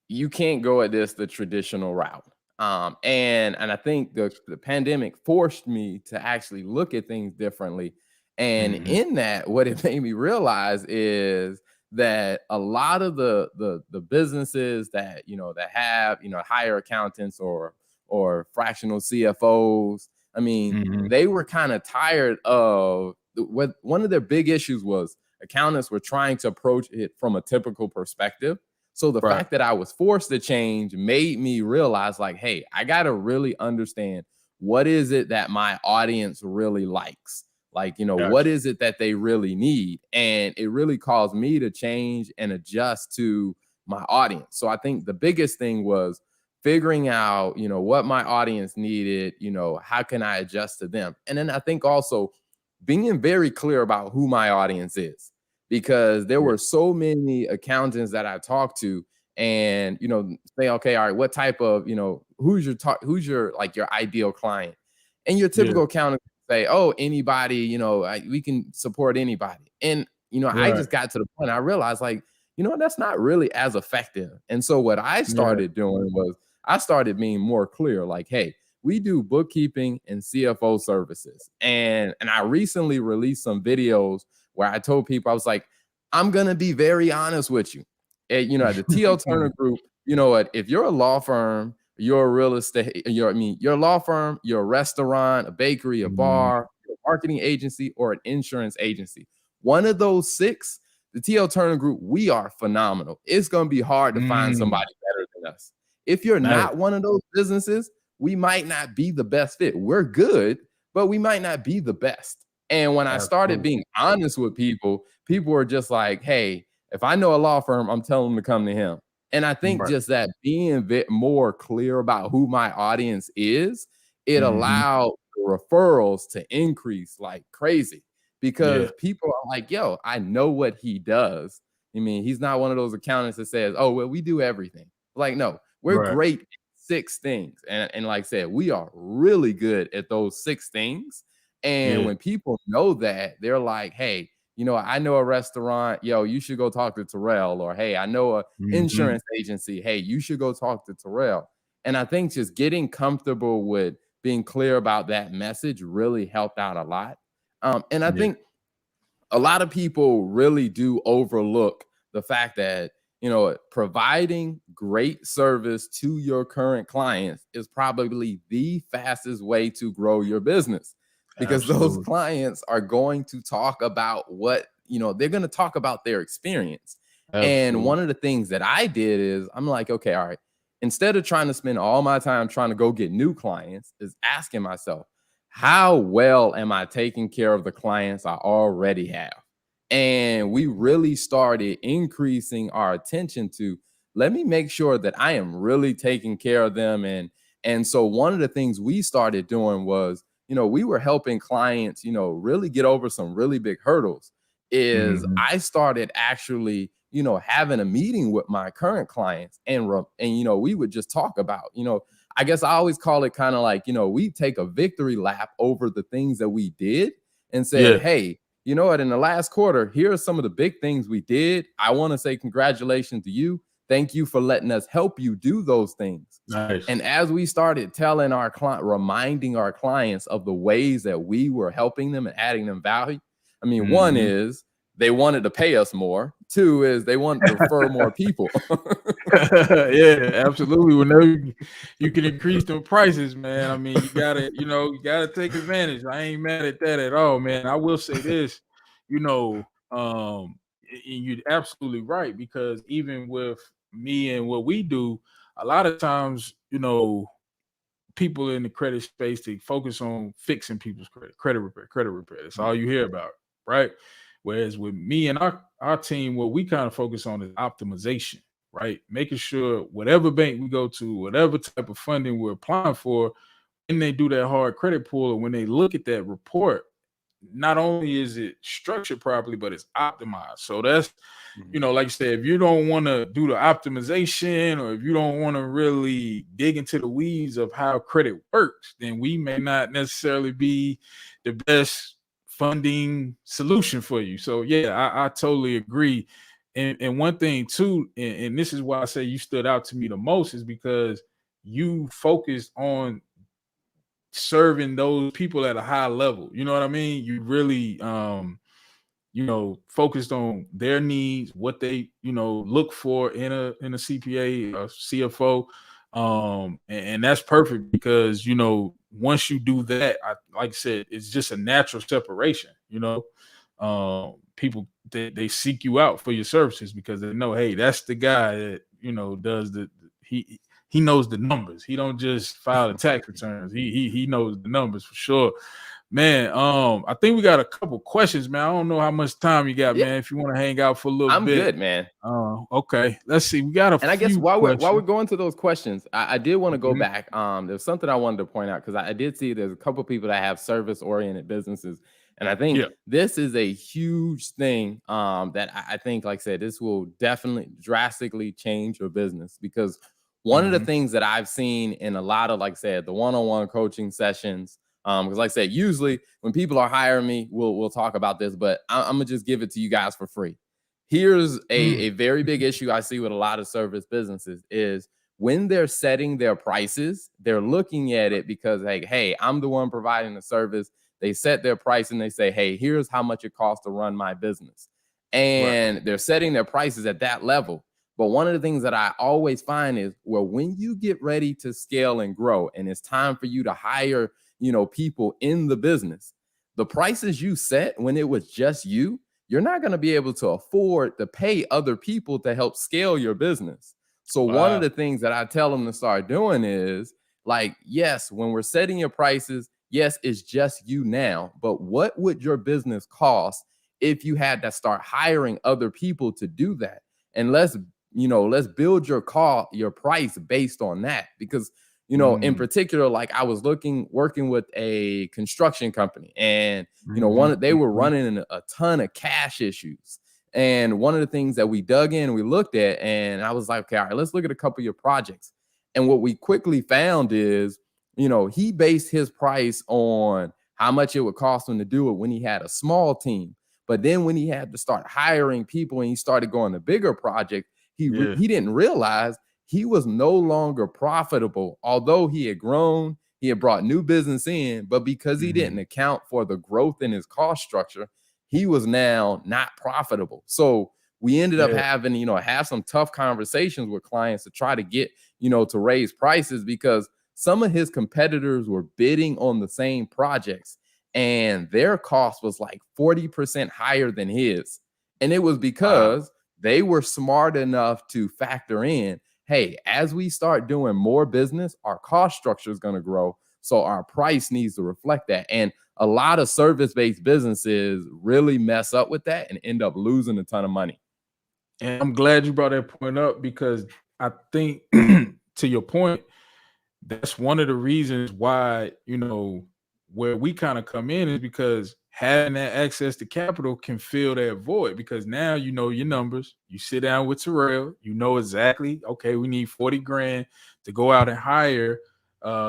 [SPEAKER 2] you can't go at this the traditional route. And I think the pandemic forced me to actually look at things differently. And
[SPEAKER 1] Hmm.
[SPEAKER 2] in that, what it made me realize is that a lot of the businesses that that have hire accountants or fractional CFOs, I mean,
[SPEAKER 1] Hmm.
[SPEAKER 2] they were kind of tired of what one of their big issues was. Accountants were trying to approach it from a typical perspective, so the
[SPEAKER 1] Right.
[SPEAKER 2] fact that I was forced to change made me realize, like, hey, I got to really understand what is it that my audience really likes? Like, what
[SPEAKER 1] Gotcha.
[SPEAKER 2] is it that they really need? And it really caused me to change and adjust to my audience. So I think the biggest thing was figuring out, what my audience needed, how can I adjust to them? And then I think also being very clear about who my audience is, because there
[SPEAKER 1] Yeah.
[SPEAKER 2] were so many accountants that I talked to, and say, okay, all right, what type of, who's your like your ideal client? And your
[SPEAKER 1] Yeah.
[SPEAKER 2] typical accountant say, oh, anybody, we can support anybody. And I
[SPEAKER 1] Right.
[SPEAKER 2] just got to the point, I realized, like, that's not really as effective. And so what I
[SPEAKER 1] Yeah.
[SPEAKER 2] started doing was I started being more clear, like, hey, we do bookkeeping and CFO services. And I recently released some videos where I told people, I was like, I'm gonna be very honest with you. At the TL Turner Group, you know what? If you're a law firm, you're a real estate, you're a law firm, you're a restaurant, a bakery, a
[SPEAKER 1] Mhm.
[SPEAKER 2] bar, a marketing agency, or an insurance agency. One of those six, the TL Turner Group, we are phenomenal. It's gonna be hard to find
[SPEAKER 1] Mm.
[SPEAKER 2] somebody better than us. If you're
[SPEAKER 1] Nice.
[SPEAKER 2] not one of those businesses, we might not be the best fit. We're good, but we might not be the best. And when I started
[SPEAKER 1] Absolutely.
[SPEAKER 2] being honest with people, people were just like, hey, if I know a law firm, I'm telling them to come to him. And I think
[SPEAKER 1] Right.
[SPEAKER 2] just that being a bit more clear about who my audience is, it
[SPEAKER 1] Mhm.
[SPEAKER 2] allowed the referrals to increase like crazy,
[SPEAKER 1] Yeah.
[SPEAKER 2] because people are like, yo, I know what he does. I mean, he's not one of those accountants that says, oh, well, we do everything. Like, no, we're
[SPEAKER 1] Right.
[SPEAKER 2] great at six things. And like I said, we are really good at those six things. And
[SPEAKER 1] Yeah.
[SPEAKER 2] when people know that, they're like, hey, I know a restaurant, yo, you should go talk to Terrell. Or, hey, I know a
[SPEAKER 1] Mhm.
[SPEAKER 2] insurance agency, hey, you should go talk to Terrell. And I think just getting comfortable with being clear about that message really helped out a lot. And I
[SPEAKER 1] Yeah.
[SPEAKER 2] think a lot of people really do overlook the fact that providing great service to your current clients is probably the fastest way to grow your business, because those
[SPEAKER 1] Absolutely.
[SPEAKER 2] clients are going to talk about they're going to talk about their experience. And
[SPEAKER 1] Absolutely.
[SPEAKER 2] one of the things that I did is I'm like, okay, all right, instead of trying to spend all my time trying to go get new clients, is asking myself, how well am I taking care of the clients I already have? And we really started increasing our attention to, let me make sure that I am really taking care of them. And so one of the things we started doing was, we were helping clients, really get over some really big hurdles. Is
[SPEAKER 1] Mhm.
[SPEAKER 2] I started actually, having a meeting with my current clients, and we would just talk about, I guess I always call it kind of like, we take a victory lap over the things that we did and said,
[SPEAKER 1] Yeah.
[SPEAKER 2] hey, you know what, in the last quarter, here are some of the big things we did. I want to say congratulations to you. Thank you for letting us help you do those things.
[SPEAKER 1] Nice.
[SPEAKER 2] And as we started telling our client, reminding our clients of the ways that we were helping them and adding them value, I mean, one
[SPEAKER 1] Mhm.
[SPEAKER 2] is they wanted to pay us more. Two is they wanted to refer more people.
[SPEAKER 1] Yeah, absolutely. Whenever you can increase them prices, man. I mean, you gotta take advantage. I ain't mad at that at all, man. I will say this, and you're absolutely right, because even with me and what we do, a lot of times, people in the credit space, they focus on fixing people's credit repair, credit repair. That's all you hear about, right? Whereas with me and our team, what we kind of focus on is optimization, right? Making sure whatever bank we go to, whatever type of funding we're applying for, when they do that hard credit pull, or when they look at that report, not only is it structured properly, but it's optimized. So that's,
[SPEAKER 2] Mhm.
[SPEAKER 1] like you said, if you don't want to do the optimization, or if you don't want to really dig into the weeds of how credit works, then we may not necessarily be the best funding solution for you. So yeah, I totally agree. And one thing too, and this is why I say you stood out to me the most, is because you focused on serving those people at a high level. You know what I mean? You really focused on their needs, what they, look for in a CPA or CFO. And that's perfect, because, once you do that, like I said, it's just a natural separation, people, they seek you out for your services, because they know, hey, that's the guy that, does he knows the numbers. He don't just file the tax returns. He knows the numbers for sure. Man, I think we got a couple questions, man. I don't know how much time you got,
[SPEAKER 2] Yeah,
[SPEAKER 1] man. If you want to hang out for a little
[SPEAKER 2] I'm
[SPEAKER 1] bit.
[SPEAKER 2] good, man.
[SPEAKER 1] Okay. Let's see. We got a
[SPEAKER 2] And I guess
[SPEAKER 1] few
[SPEAKER 2] while we're
[SPEAKER 1] questions.
[SPEAKER 2] going to those questions, I did want to go
[SPEAKER 1] Mhm.
[SPEAKER 2] back. There's something I wanted to point out because I did see there's a couple people that have service oriented businesses, and I think
[SPEAKER 1] Yeah.
[SPEAKER 2] this is a huge thing. That I think, like I said, this will definitely drastically change your business because one of the
[SPEAKER 1] Mhm.
[SPEAKER 2] things that I've seen in a lot of, like I said, the one-on-one coaching sessions. Because like I said, usually when people are hiring me, we'll talk about this, but I'm gonna just give it to you guys for free. Here's
[SPEAKER 1] Mm.
[SPEAKER 2] a very big issue I see with a lot of service businesses is when they're setting their prices, they're looking at it because, like, hey, I'm the one providing the service. They set their price and they say, hey, here's how much it costs to run my business.
[SPEAKER 1] Right.
[SPEAKER 2] And they're setting their prices at that level. But one of the things that I always find is, well, when you get ready to scale and grow and it's time for you to hire, people in the business, the prices you set when it was just you're not going to be able to afford to pay other people to help scale your business. So one of
[SPEAKER 1] Wow.
[SPEAKER 2] the things that I tell them to start doing is, like, yes, when we're setting your prices, yes, it's just you now, but what would your business cost if you had to start hiring other people to do that? And let's build your price based on that, because in
[SPEAKER 1] Mm.
[SPEAKER 2] particular, like I was working with a construction company, and
[SPEAKER 1] Mhm.
[SPEAKER 2] they were
[SPEAKER 1] Mhm.
[SPEAKER 2] running a ton of cash issues. And one of the things that we dug in, we looked at, and I was like, okay, all right, let's look at a couple of your projects. And what we quickly found is, he based his price on how much it would cost him to do it when he had a small team. But then when he had to start hiring people and he started going to bigger projects,
[SPEAKER 1] Yeah.
[SPEAKER 2] he didn't realize he was no longer profitable. Although he had grown, he had brought new business in, but because he didn't
[SPEAKER 1] Mhm.
[SPEAKER 2] account for the growth in his cost structure, he was now not profitable. So we ended up
[SPEAKER 1] Yeah.
[SPEAKER 2] having, have some tough conversations with clients to try to get, to raise prices, because some of his competitors were bidding on the same projects and their cost was like 40% higher than his. And it was
[SPEAKER 1] Wow.
[SPEAKER 2] because they were smart enough to factor in, hey, as we start doing more business, our cost structure is going to grow. So our price needs to reflect that. And a lot of service-based businesses really mess up with that and end up losing a ton of money.
[SPEAKER 1] And I'm glad you brought that point up, because I think to your point, that's one of the reasons why, where we kind of come in is because having that access to capital can fill that void, because now you know your numbers. You sit down with Terrell, you know exactly, okay, we need 40 grand to go out and hire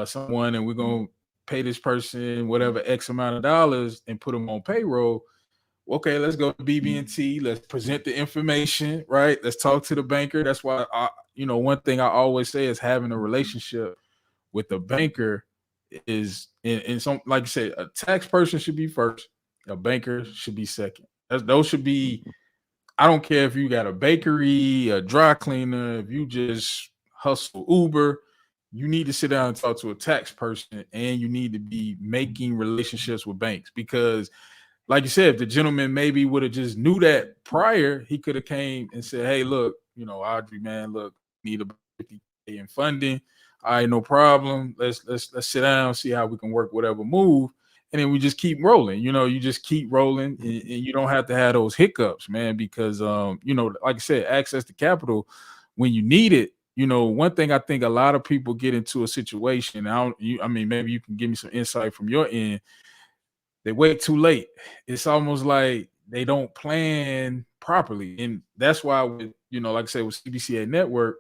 [SPEAKER 1] someone, and we're going to pay this person whatever X amount of dollars and put them on payroll. Okay, let's go to BB&T. Let's present the information, right? Let's talk to the banker. That's why, one thing I always say is having a relationship with the banker is in some, like you said, a tax person should be first, a banker should be second. Those should be, I don't care if you got a bakery, a dry cleaner, if you just hustle Uber, you need to sit down and talk to a tax person, and you need to be making relationships with banks, because like you said, if the gentleman maybe would have just knew that prior, he could have came and said, hey, look, Audrey, man, look, need about 50K in funding. All right, no problem. Let's sit down, see how we can work whatever move. And then we just keep rolling. You just keep rolling, and you don't have to have those hiccups, man, because like I said, access to capital when you need it. One thing I think a lot of people get into a situation. Maybe you can give me some insight from your end. They wait too late. It's almost like they don't plan properly. And that's why with, like I said, with CBCA Network,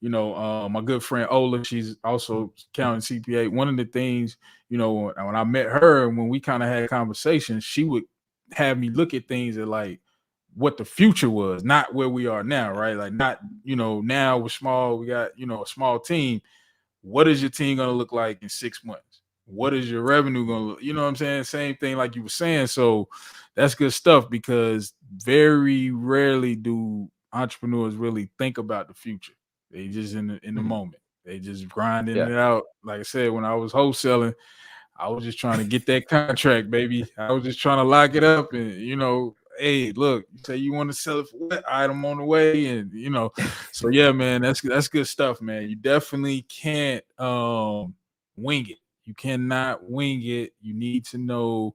[SPEAKER 1] my good friend Ola, she's also accounting CPA. One of the things, when I met her, when we kind of had conversations, she would have me look at things at like what the future was, not where we are now, right? Like not, now we're small, we got, a small team. What is your team going to look like in 6 months? What is your revenue going to look? You know what I'm saying? Same thing like you were saying. So that's good stuff, because very rarely do entrepreneurs really think about the future. They just in the moment. They just grinding it out. Like I said, when I was wholesaling, I was just trying to get that contract, baby. I was just trying to lock it up, and hey, look, you say you want to sell it for what item on the way, and so yeah, man, that's good stuff, man. You definitely can't wing it. You cannot wing it. You need to know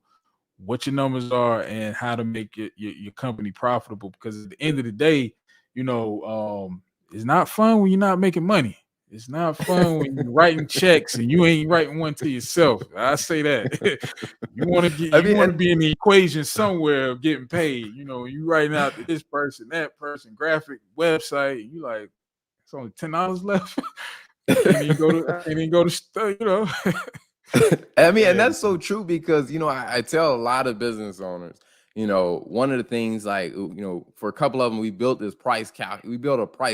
[SPEAKER 1] what your numbers are and how to make your company profitable, because at the end of the day, it's not fun when you're not making money. It's not fun when you're writing checks and you ain't writing one to yourself. I say that. You want to be in the equation somewhere of getting paid. You writing out to this person, that person, graphic, website, and you like, it's only $10 left. Can't even go to
[SPEAKER 2] And that's so true, because I tell a lot of business owners, one of the things, like, for a couple of them, we built a price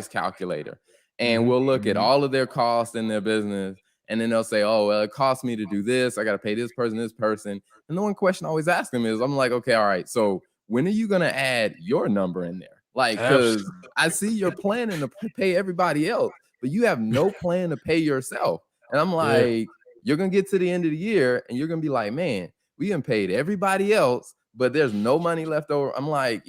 [SPEAKER 2] calculator, and we'll look at all of their costs in their business, and then they'll say, oh, well, it costs me to do this, I got to pay this person, and the one question I always ask them is, I'm like, okay, all right, so when are you going to add your number in there? Like, because I see you're planning to pay everybody else, but you have no plan to pay yourself. And I'm like, you're going to get to the end of the year and you're going to be like, man, we done paid everybody else, but there's no money left over. I'm like,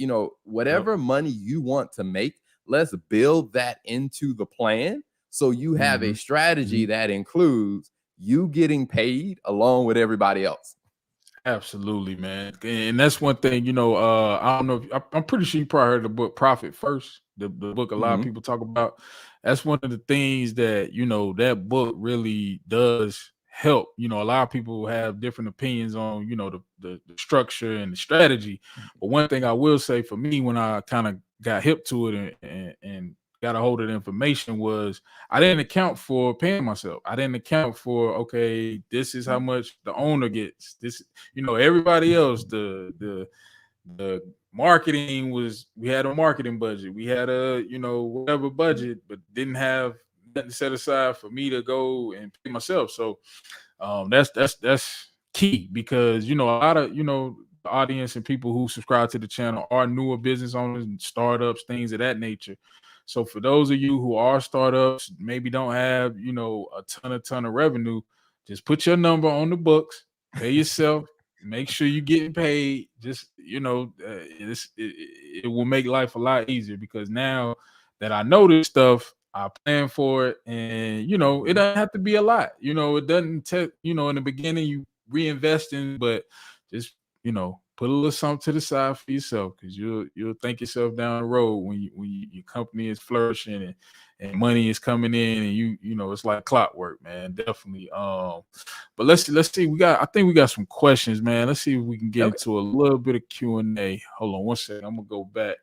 [SPEAKER 2] whatever money you want to make, let's build that into the plan, so you have a strategy that includes you getting paid along with everybody else.
[SPEAKER 1] Absolutely, man. And that's one thing, I don't know. I'm pretty sure you probably heard the book Profit First, the book a lot of people talk about. That's one of the things that, that book really does help. A lot of people have different opinions on, the structure and the strategy. But one thing I will say, for me, when I kind of got hip to it and got a hold of the information, was I didn't account for paying myself. I didn't account for, okay, this is how much the owner gets. This, everybody else, the marketing was, we had a marketing budget. We had a, whatever budget, but didn't have nothing set aside for me to go and pay myself. So that's key, because, a lot of, the audience and people who subscribe to the channel are newer business owners and startups, things of that nature. So for those of you who are startups, maybe don't have, a ton of revenue, just put your number on the books, pay yourself, make sure you're getting paid. Just it will make life a lot easier because now that I know this stuff, I plan for it, and it
[SPEAKER 2] Mhm.
[SPEAKER 1] doesn't have to be a lot. It doesn't take. In the beginning you reinvesting, but just put a little something to the side for yourself because you'll thank yourself down the road when your company is flourishing and money is coming in, and it's like clockwork, man. Definitely. But let's see. I think we got some questions, man. Let's see if we can get
[SPEAKER 2] Okay.
[SPEAKER 1] into a little bit of Q&A. Hold on one second. I'm gonna go back.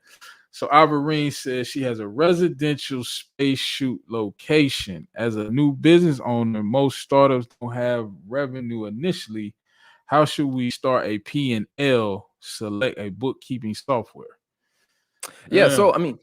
[SPEAKER 1] So Ivorine says she has a residential space shoot location. As a new business owner, most startups don't have revenue initially. How should we start a P&L? Select a bookkeeping software.
[SPEAKER 2] Yeah.
[SPEAKER 1] Yeah.
[SPEAKER 2] So I mean,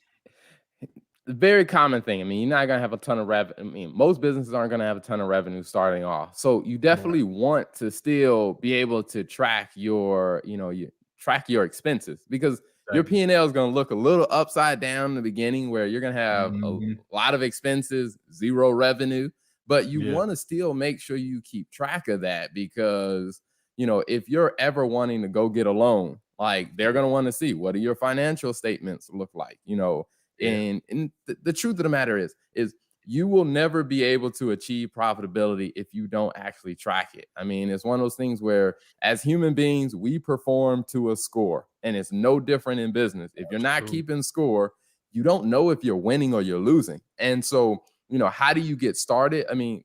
[SPEAKER 2] very common thing. I mean, you're not gonna have a ton of revenue. I mean, most businesses aren't gonna have a ton of revenue starting off. So you
[SPEAKER 1] Right.
[SPEAKER 2] definitely want to still be able to track track your expenses because your
[SPEAKER 1] Exactly.
[SPEAKER 2] P&L is gonna look a little upside down in the beginning where you're gonna have a
[SPEAKER 1] Mhm.
[SPEAKER 2] lot of expenses, zero revenue. But you
[SPEAKER 1] Yeah.
[SPEAKER 2] want to still make sure you keep track of that because if you're ever wanting to go get a loan, like they're gonna want to see what do your financial statements look like,
[SPEAKER 1] Yeah.
[SPEAKER 2] and the truth of the matter is you will never be able to achieve profitability if you don't actually track it. I mean, it's one of those things where as human beings, we perform to a score, and it's no different in business. If you're
[SPEAKER 1] That's
[SPEAKER 2] not
[SPEAKER 1] true.
[SPEAKER 2] keeping score, you don't know if you're winning or you're losing. And so, how do you get started? I mean,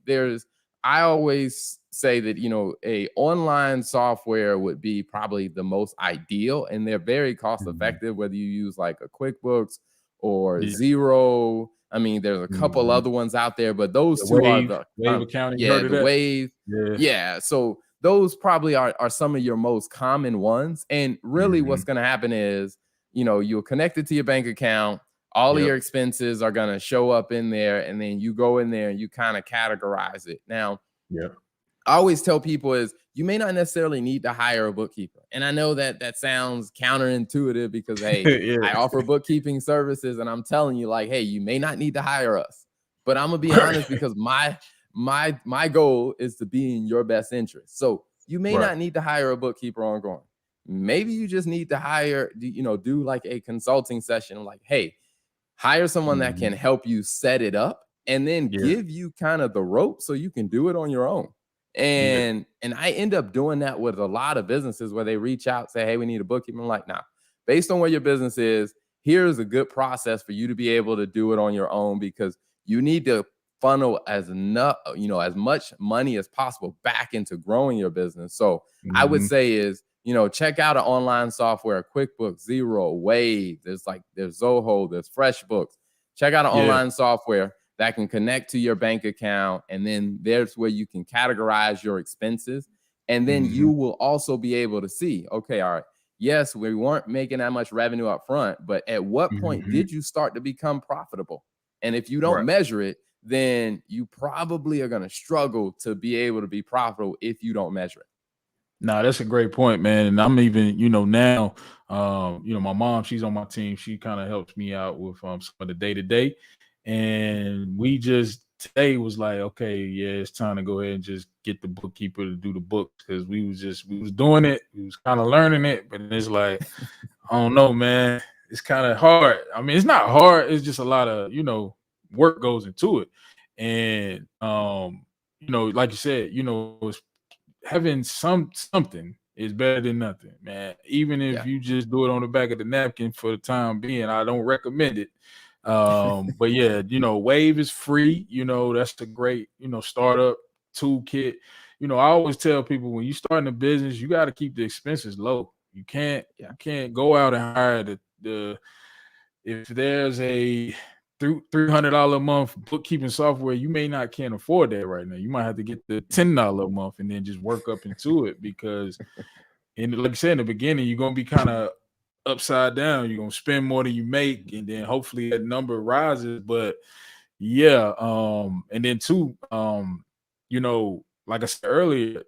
[SPEAKER 2] I always say that, a online software would be probably the most ideal, and they're very cost
[SPEAKER 1] Mhm.
[SPEAKER 2] effective, whether you use like a QuickBooks or
[SPEAKER 1] Yeah.
[SPEAKER 2] Zero. I mean, there's a couple
[SPEAKER 1] Mhm.
[SPEAKER 2] other ones out there, but those
[SPEAKER 1] Yeah,
[SPEAKER 2] two are
[SPEAKER 1] Wave accounting. You
[SPEAKER 2] yeah,
[SPEAKER 1] heard of
[SPEAKER 2] the
[SPEAKER 1] that?
[SPEAKER 2] Wave.
[SPEAKER 1] Yeah.
[SPEAKER 2] Yeah. So those probably are some of your most common ones. And really what's
[SPEAKER 1] Mhm.
[SPEAKER 2] going to happen is, you'll connect it to your bank account. All of
[SPEAKER 1] Yep.
[SPEAKER 2] your expenses are going to show up in there, and then you go in there and you kind of categorize it. Now,
[SPEAKER 1] Yep.
[SPEAKER 2] I always tell people is you may not necessarily need to hire a bookkeeper. And I know that that sounds counterintuitive because, hey,
[SPEAKER 1] Yeah.
[SPEAKER 2] I offer bookkeeping services and I'm telling you like, hey, you may not need to hire us. But I'm gonna be
[SPEAKER 1] Right.
[SPEAKER 2] honest because my goal is to be in your best interest. So you may
[SPEAKER 1] Right.
[SPEAKER 2] not need to hire a bookkeeper ongoing. Maybe you just need to do like a consulting session like, hey, hire someone that
[SPEAKER 1] Mhm.
[SPEAKER 2] can help you set it up and then
[SPEAKER 1] Yeah.
[SPEAKER 2] give you kind of the rope so you can do it on your own.
[SPEAKER 1] Yeah.
[SPEAKER 2] And I end up doing that with a lot of businesses where they reach out, say, hey, we need a bookkeeper. I'm like, nah, based on where your business is, here's a good process for you to be able to do it on your own because you need to funnel as much money as possible back into growing your business. So I would
[SPEAKER 1] Mhm.
[SPEAKER 2] say is, check out an online software, QuickBooks, Zero, Wave. There's Zoho, there's FreshBooks. Check out an
[SPEAKER 1] Yeah.
[SPEAKER 2] online software that can connect to your bank account. And then there's where you can categorize your expenses. And then you
[SPEAKER 1] Mhm.
[SPEAKER 2] will also be able to see, okay, all right, yes, we weren't making that much revenue up front, but at what point
[SPEAKER 1] Mhm.
[SPEAKER 2] did you start to become profitable? And if you don't
[SPEAKER 1] Right.
[SPEAKER 2] measure it, then you probably are going to struggle to be able to be profitable if you don't measure it.
[SPEAKER 1] Nah, that's a great point, man. And I'm even, now, my mom, she's on my team. She kind of helps me out with some of the day to day. And we just today was like, okay, yeah, it's time to go ahead and just get the bookkeeper to do the books because we was doing it, we was kind of learning it, but it's like, I don't know, man. It's kind of hard. I mean, it's not hard. It's just a lot of, work goes into it. And like you said, it's having something is better than nothing, man. Even if
[SPEAKER 2] Yeah.
[SPEAKER 1] you just do it on the back of the napkin for the time being, I don't recommend it. But yeah, Wave is free. That's a great, startup toolkit. I always tell people when you starting a business, you got to keep the expenses low. You can't
[SPEAKER 2] Yeah.
[SPEAKER 1] you can't go out and hire the if there's a $300 a month bookkeeping software, you may not can't afford that right now. You might have to get the $10 a month and then just work up into it because, like I said in the beginning, you're gonna be kind of upside down. You're gonna spend more than you make, and then hopefully that number rises. But yeah, and then too, like I said earlier,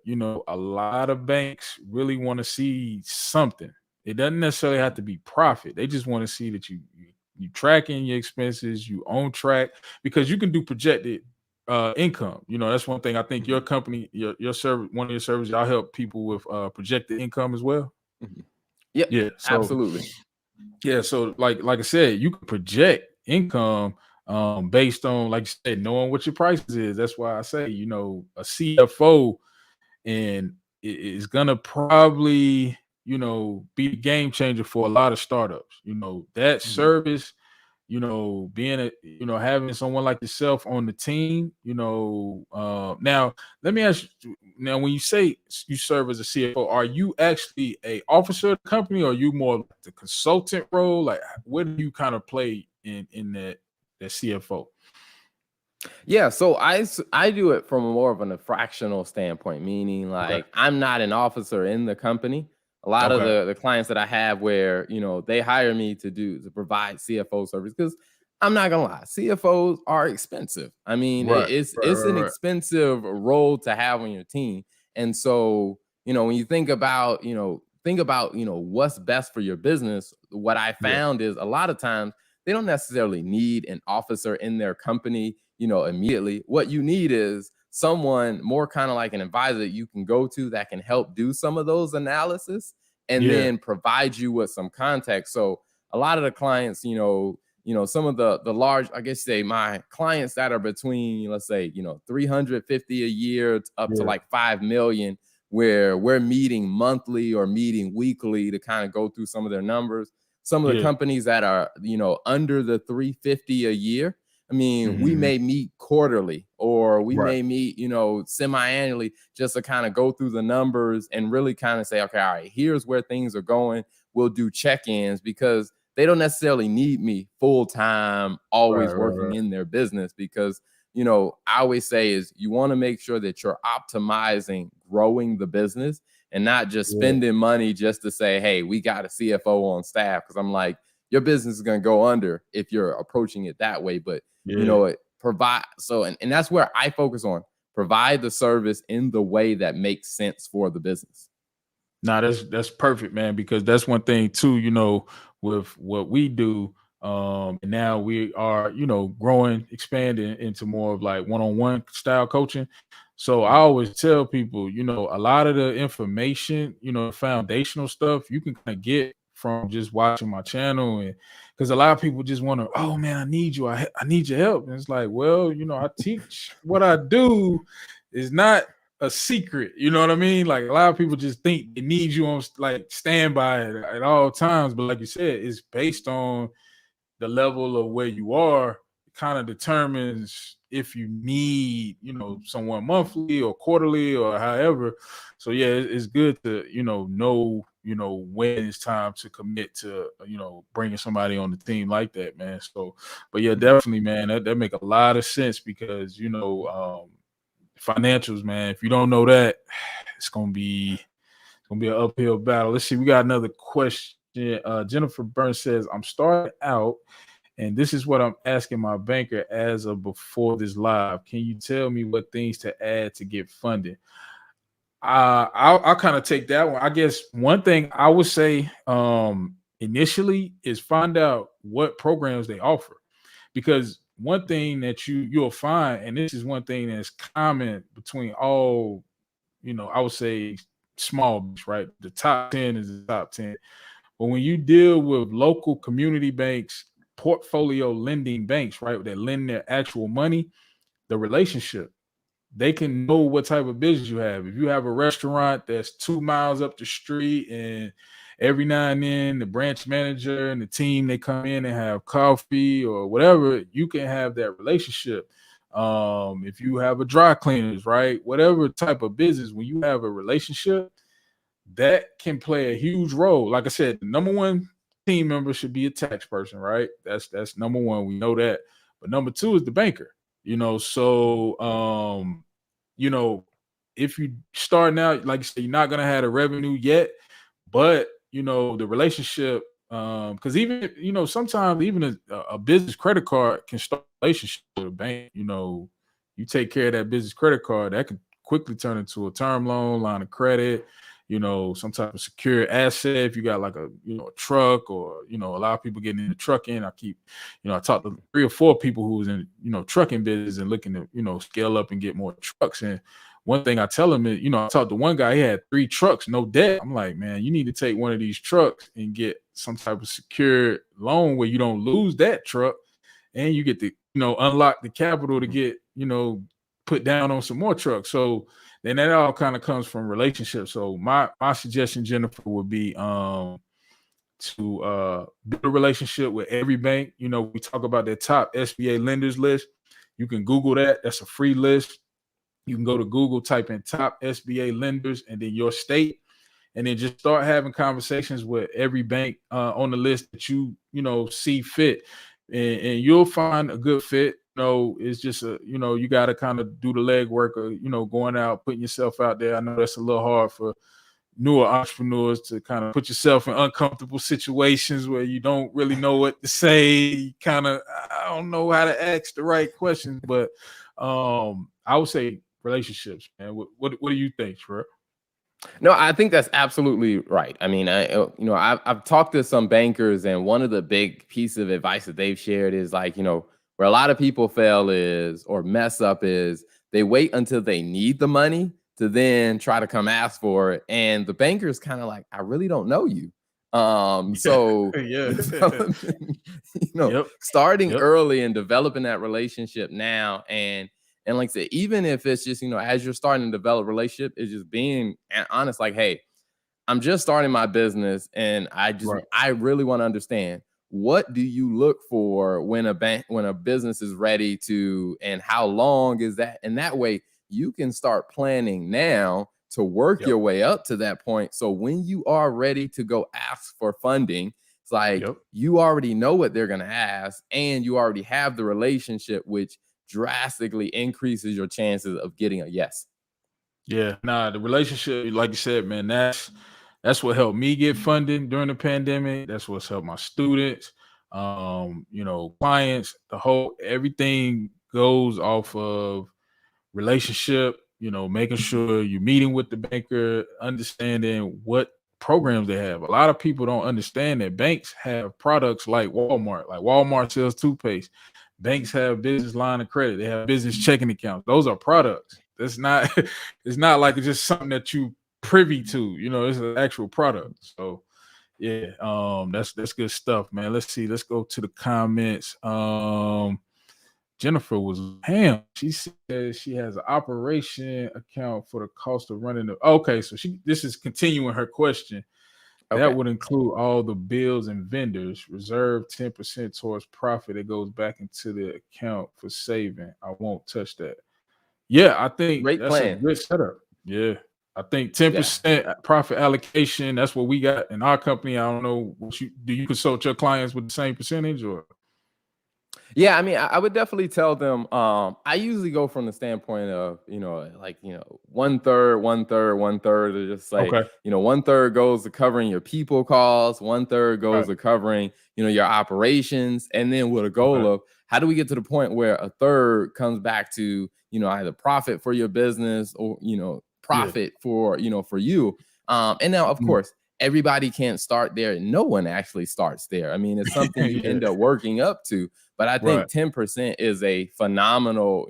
[SPEAKER 1] a lot of banks really want to see something. It doesn't necessarily have to be profit. They just want to see that you tracking your expenses, you on track because you can do projected. income. You know, that's one thing I think your company, your service, one of your services, y'all help people with projected income as well.
[SPEAKER 2] Yep,
[SPEAKER 1] Yeah. So
[SPEAKER 2] absolutely.
[SPEAKER 1] yeah, so like I said, you can project income based on, like you said, knowing what your prices is. That's why I say, you know, a CFO and is gonna probably, you know, be a game changer for a lot of startups. You know, that
[SPEAKER 2] Mhm.
[SPEAKER 1] service, you know, being a, you know, having someone like yourself on the team, you know, now let me ask you, now when you say you serve as a CFO, are you actually a officer of the company, or are you more like the consultant role? Like, where do you kind of play in that CFO?
[SPEAKER 2] Yeah, so I do it from more of a fractional standpoint, meaning
[SPEAKER 1] Okay.
[SPEAKER 2] like I'm not an officer in the company. A lot of
[SPEAKER 1] Okay.
[SPEAKER 2] the clients that I have where, you know, they hire me to provide CFO service because I'm not gonna lie, CFOs are expensive. I mean,
[SPEAKER 1] Right. Right.
[SPEAKER 2] it's an
[SPEAKER 1] Right. Right.
[SPEAKER 2] expensive role to have on your team. And so, you know, when you think about, you know, what's best for your business, what I
[SPEAKER 1] Yeah.
[SPEAKER 2] found is a lot of times they don't necessarily need an officer in their company, you know, immediately. What you need is someone more kind of like an advisor that you can go to that can help do some of those analysis and
[SPEAKER 1] Yeah.
[SPEAKER 2] then provide you with some context. So a lot of the clients, some of the large, I guess say my clients that are between, let's say, 350 a year up to
[SPEAKER 1] Yeah.
[SPEAKER 2] like 5 million, where we're meeting monthly or meeting weekly to kind of go through some of their numbers. Some of the
[SPEAKER 1] Yeah.
[SPEAKER 2] companies that are, under the 350 a year, I mean, we
[SPEAKER 1] Mhm.
[SPEAKER 2] may meet quarterly or we
[SPEAKER 1] Right.
[SPEAKER 2] may meet, semi-annually just to kind of go through the numbers and really kind of say, okay, all right, here's where things are going. We'll do check-ins because they don't necessarily need me full-time,
[SPEAKER 1] Right.
[SPEAKER 2] always
[SPEAKER 1] Right.
[SPEAKER 2] working
[SPEAKER 1] Right.
[SPEAKER 2] in their business because, I always say is you want to make sure that you're optimizing growing the business and not just
[SPEAKER 1] Yeah.
[SPEAKER 2] spending money just to say, hey, we got a CFO on staff. Because I'm like, your business is going to go under if you're approaching it that way. But
[SPEAKER 1] Yeah.
[SPEAKER 2] it provide so and that's where I focus on provide the service in the way that makes sense for the business.
[SPEAKER 1] Nah, that's perfect, man, because that's one thing too, you know, with what we do. And now we are, you know, growing, expanding into more of like one-on-one style coaching. So I
[SPEAKER 2] Mhm.
[SPEAKER 1] always tell people, you know, a lot of the information, you know, foundational stuff you can kind of get from just watching my channel. And because a lot of people just want to, oh man, I need you, I need your help. And it's like, well, you know, I teach what I do is not a secret. You know what I mean? Like a lot of people just think they need you on like standby at all times, but like you said, it's based on the level of where you are. It kind of determines if you need, you know, someone monthly or quarterly or however. So yeah, it's good to you know when it's time to commit to bringing somebody on the team like that, man. So, but yeah,
[SPEAKER 2] Mhm.
[SPEAKER 1] definitely, man, that make a lot of sense because financials, man. If you don't know that, it's gonna be an uphill battle. Let's see. We got another question. Jennifer Burns says, "I'm starting out, and this is what I'm asking my banker as of before this live. Can you tell me what things to add to get funded?" I'll kind of take that one. I guess one thing I would say initially is find out what programs they offer, because one thing that you'll find, and this is one thing that's common between all, I would say small banks, right? The top 10 is the top 10. But when you deal with local community banks, portfolio lending banks, right, that lend their actual money, the relationship, they can know what type of business you have. If you have a restaurant that's 2 miles up the street, and every now and then the branch manager and the team they come in and have coffee or whatever, you can have that relationship. If you have a dry cleaners, right, whatever type of business, when you have a relationship, that can play a huge role. Like I said, the number one team member should be a tax person, right? That's number one. We know that. But number two is the banker. So you know, if you starting out, like you said, you're not gonna have the revenue yet, but the relationship, because even sometimes even a business credit card can start a relationship with a bank. You take care of that business credit card, that could quickly turn into a term loan, line of credit. some type of secure asset. If you got like a truck, or a lot of people getting into trucking. I talked to 3 or 4 people who was in trucking business and looking to scale up and get more trucks. And one thing I tell them is, I talked to one guy, he had 3 trucks, no debt. I'm like, man, you need to take one of these trucks and get some type of secure loan where you don't lose that truck, and you get to unlock the capital to get put down on some more trucks. So then that all kind of comes from relationships. So my suggestion, Jennifer, would be to build a relationship with every bank. We talk about that top SBA lenders list. You can Google that. That's a free list. You can go to Google, type in top SBA lenders and then your state, and then just start having conversations with every bank on the list that you see fit, and you'll find a good fit. It's just you got to kind of do the legwork of going out, putting yourself out there. I know that's a little hard for newer entrepreneurs to kind of put yourself in uncomfortable situations where you don't really know what to say. I don't know how to ask the right questions, but I would say relationships, man. What do you think, Trey?
[SPEAKER 2] No, I think that's absolutely right. I mean, I've talked to some bankers, and one of the big pieces of advice that they've shared is like, where a lot of people fail is, or mess up is, they wait until they need the money to then try to come ask for it. And the banker's kind of like, I really don't know you. So
[SPEAKER 1] Yeah.
[SPEAKER 2] starting early and developing that relationship now. And like I said, even if it's just, as you're starting to develop a relationship, it's just being honest, like, hey, I'm just starting my business, and I really want to understand, what do you look for when a business is ready to, and how long is that? And that way you can start planning now to work your way up to that point. So when you are ready to go ask for funding, it's like you already know what they're going to ask, and you already have the relationship, which drastically increases your chances of getting a yes.
[SPEAKER 1] Yeah, the relationship, like you said, man, that's what helped me get funding during the pandemic. That's what's helped my students, clients. Everything goes off of relationship. Making sure you're meeting with the banker, understanding what programs they have. A lot of people don't understand that banks have products like Walmart. Like Walmart sells toothpaste. Banks have business line of credit. They have business checking accounts. Those are products. It's not like it's just something that you privy to. It's an actual product. So yeah, that's good stuff, man. Let's see. Let's go to the comments. Jennifer was ham. She said she has an operation account for the cost of running the. Okay, so this is continuing her question. Okay. That would include all the bills and vendors. Reserve 10% towards profit. It goes back into the account for saving. I won't touch that. Yeah, I think that's a good setup. Yeah, I think 10% profit allocation. That's what we got in our company. I don't know. Do you consult your clients with the same percentage or?
[SPEAKER 2] Yeah, I mean, I would definitely tell them. I usually go from the standpoint of, one third, to just say, 1/3 goes to covering your people costs, 1/3 goes to covering, your operations, and then with a goal of how do we get to the point where a third comes back to, either profit for your business or, profit for, for you. And now, of course, everybody can't start there. No one actually starts there. I mean, it's something you end up working up to. But I think 10% is a phenomenal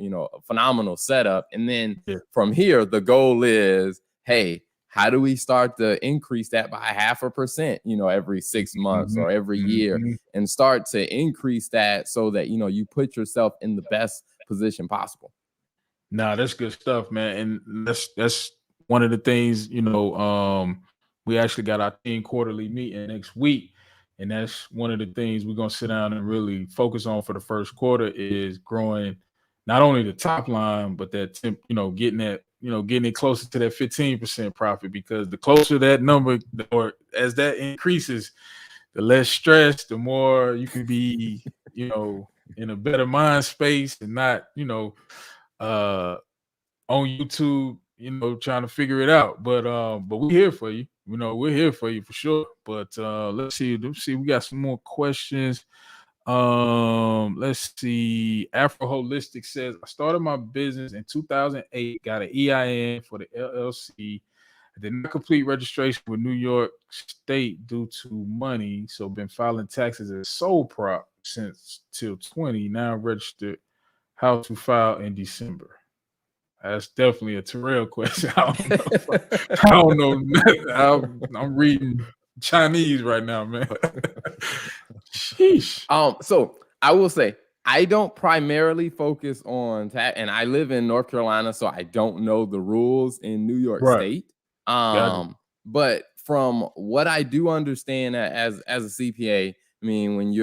[SPEAKER 2] setup. And then from here, the goal is, hey, how do we start to increase that by 0.5%, every 6 months or every year, and start to increase that so that, you put yourself in the best position possible.
[SPEAKER 1] Nah, that's good stuff, man. And that's one of the things, we actually got our team quarterly meeting next week. And that's one of the things we're going to sit down and really focus on for the first quarter is growing not only the top line, but that, getting it closer to that 15% profit, because the closer that number, or as that increases, the less stress, the more you can be, in a better mind space and not, on YouTube, trying to figure it out. But we're here for you. We're here for you for sure. But let's see. We got some more questions. Let's see. Afro Holistic says, I started my business in 2008, got an EIN for the LLC. I did not complete registration with New York State due to money, so been filing taxes as sole prop since till 20. Now registered. How to file in December? That's definitely a Terrell question. I don't know. I don't know nothing. I'm reading Chinese right now, man. Sheesh.
[SPEAKER 2] So I will say I don't primarily focus on tax, and I live in North Carolina, so I don't know the rules in New York
[SPEAKER 1] Right.
[SPEAKER 2] State.
[SPEAKER 1] Gotcha.
[SPEAKER 2] But from what I do understand as a CPA, I mean,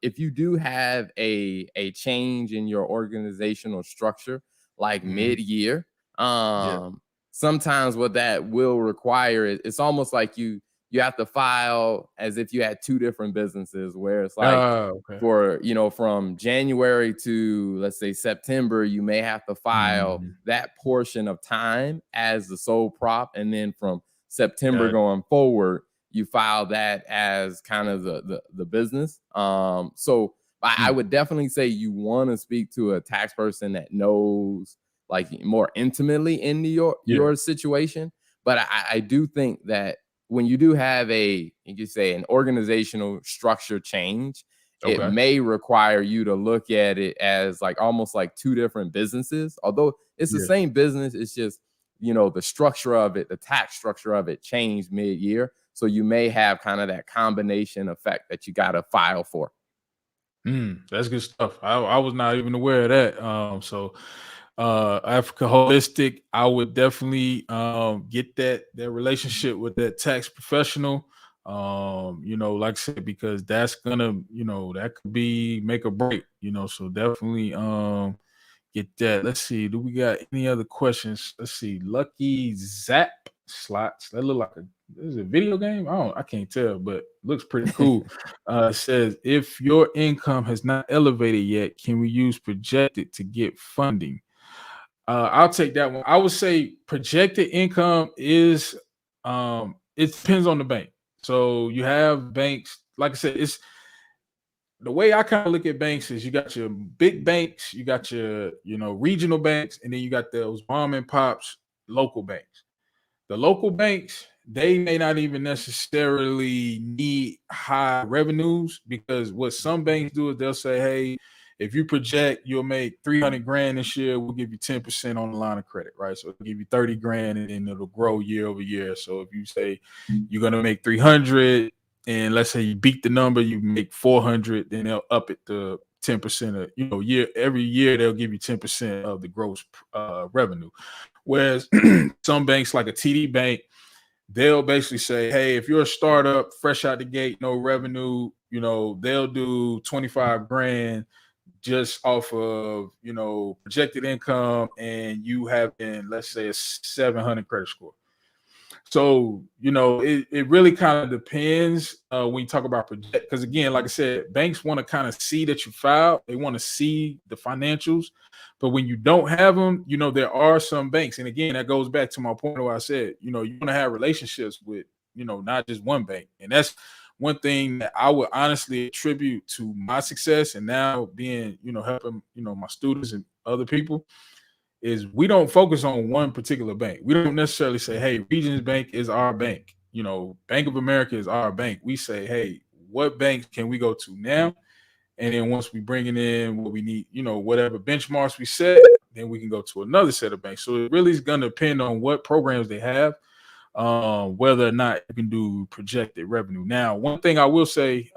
[SPEAKER 2] if you do have a change in your organizational structure, like mid-year,
[SPEAKER 1] Yeah.
[SPEAKER 2] sometimes what that will require is it's almost like you have to file as if you had two different businesses, where it's like
[SPEAKER 1] Okay.
[SPEAKER 2] for, from January to, let's say, September, you may have to file that portion of time as the sole prop, and then from September going forward, you file that as kind of the business. So I would definitely say you want to speak to a tax person that knows, like, more intimately in your situation. But I do think that when you do have you could say an organizational structure change, it may require you to look at it as like almost like two different businesses. Although it's the same business, it's just, the structure of it, the tax structure of it changed mid-year. So you may have kind of that combination effect that you got to file for.
[SPEAKER 1] That's good stuff. I was not even aware of that. So Africa Holistic, I would definitely get that relationship with that tax professional. Like I said, because that's gonna, that could be make or break, so definitely get that. Let's see, do we got any other questions? Let's see. Lucky Zap Slots. That look like is it a video game? I can't tell, but looks pretty cool. It says, if your income has not elevated yet, can we use projected to get funding? I'll take that one. I would say projected income is it depends on the bank. So you have banks, like I said, it's the way I kind of look at banks is you got your big banks, you got your, regional banks, and then you got those mom and pops local banks. The local banks, they may not even necessarily need high revenues, because what some banks do is they'll say, hey, if you project you'll make 300 grand this year, we'll give you 10% on the line of credit, right? So it'll give you 30 grand and then it'll grow year over year. So if you say you're going to make 300 and let's say you beat the number, you make 400, then they'll up it to 10% of, every year they'll give you 10% of the gross revenue. Whereas some banks like a TD Bank, they'll basically say, hey, if you're a startup, fresh out the gate, no revenue, they'll do 25 grand just off of, projected income, and you have been, let's say, a 700 credit score. So, it really kind of depends when you talk about project, because again, like I said, banks want to kind of see that you filed. They want to see the financials. But when you don't have them, there are some banks. And again, that goes back to my point where I said, you want to have relationships with, not just one bank. And that's one thing that I would honestly attribute to my success, and now being, helping, my students and other people, is we don't focus on one particular bank. We don't necessarily say, hey, Regions Bank is our bank. Bank of America is our bank. We say, hey, what banks can we go to now? And then once we bring it in what we need, whatever benchmarks we set, then we can go to another set of banks. So it really is going to depend on what programs they have, whether or not you can do projected revenue. Now, one thing I will say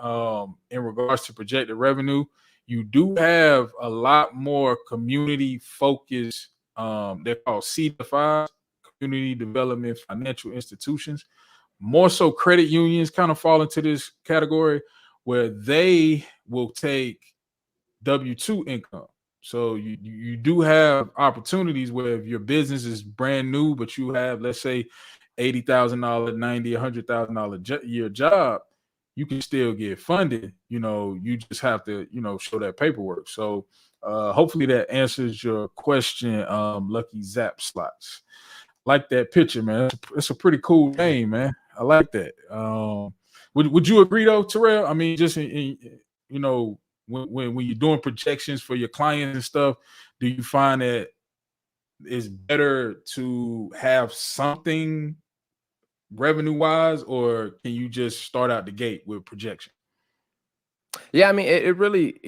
[SPEAKER 1] in regards to projected revenue, you do have a lot more community focused, they're called CDFIs, community development financial institutions. More so credit unions kind of fall into this category, where they will take W-2 income. So you do have opportunities where if your business is brand new, but you have, let's say, $80,000, $90,000, $100,000 year job, you can still get funded. You just have to, show that paperwork. So hopefully that answers your question, Lucky Zap Slots. Like that picture, man. It's a pretty cool name, man. I like that. Would you agree though, Terrell? I mean, just when you're doing projections for your clients and stuff, do you find that it's better to have something revenue wise, or can you just start out the gate with projection?
[SPEAKER 2] Yeah, I mean, it really,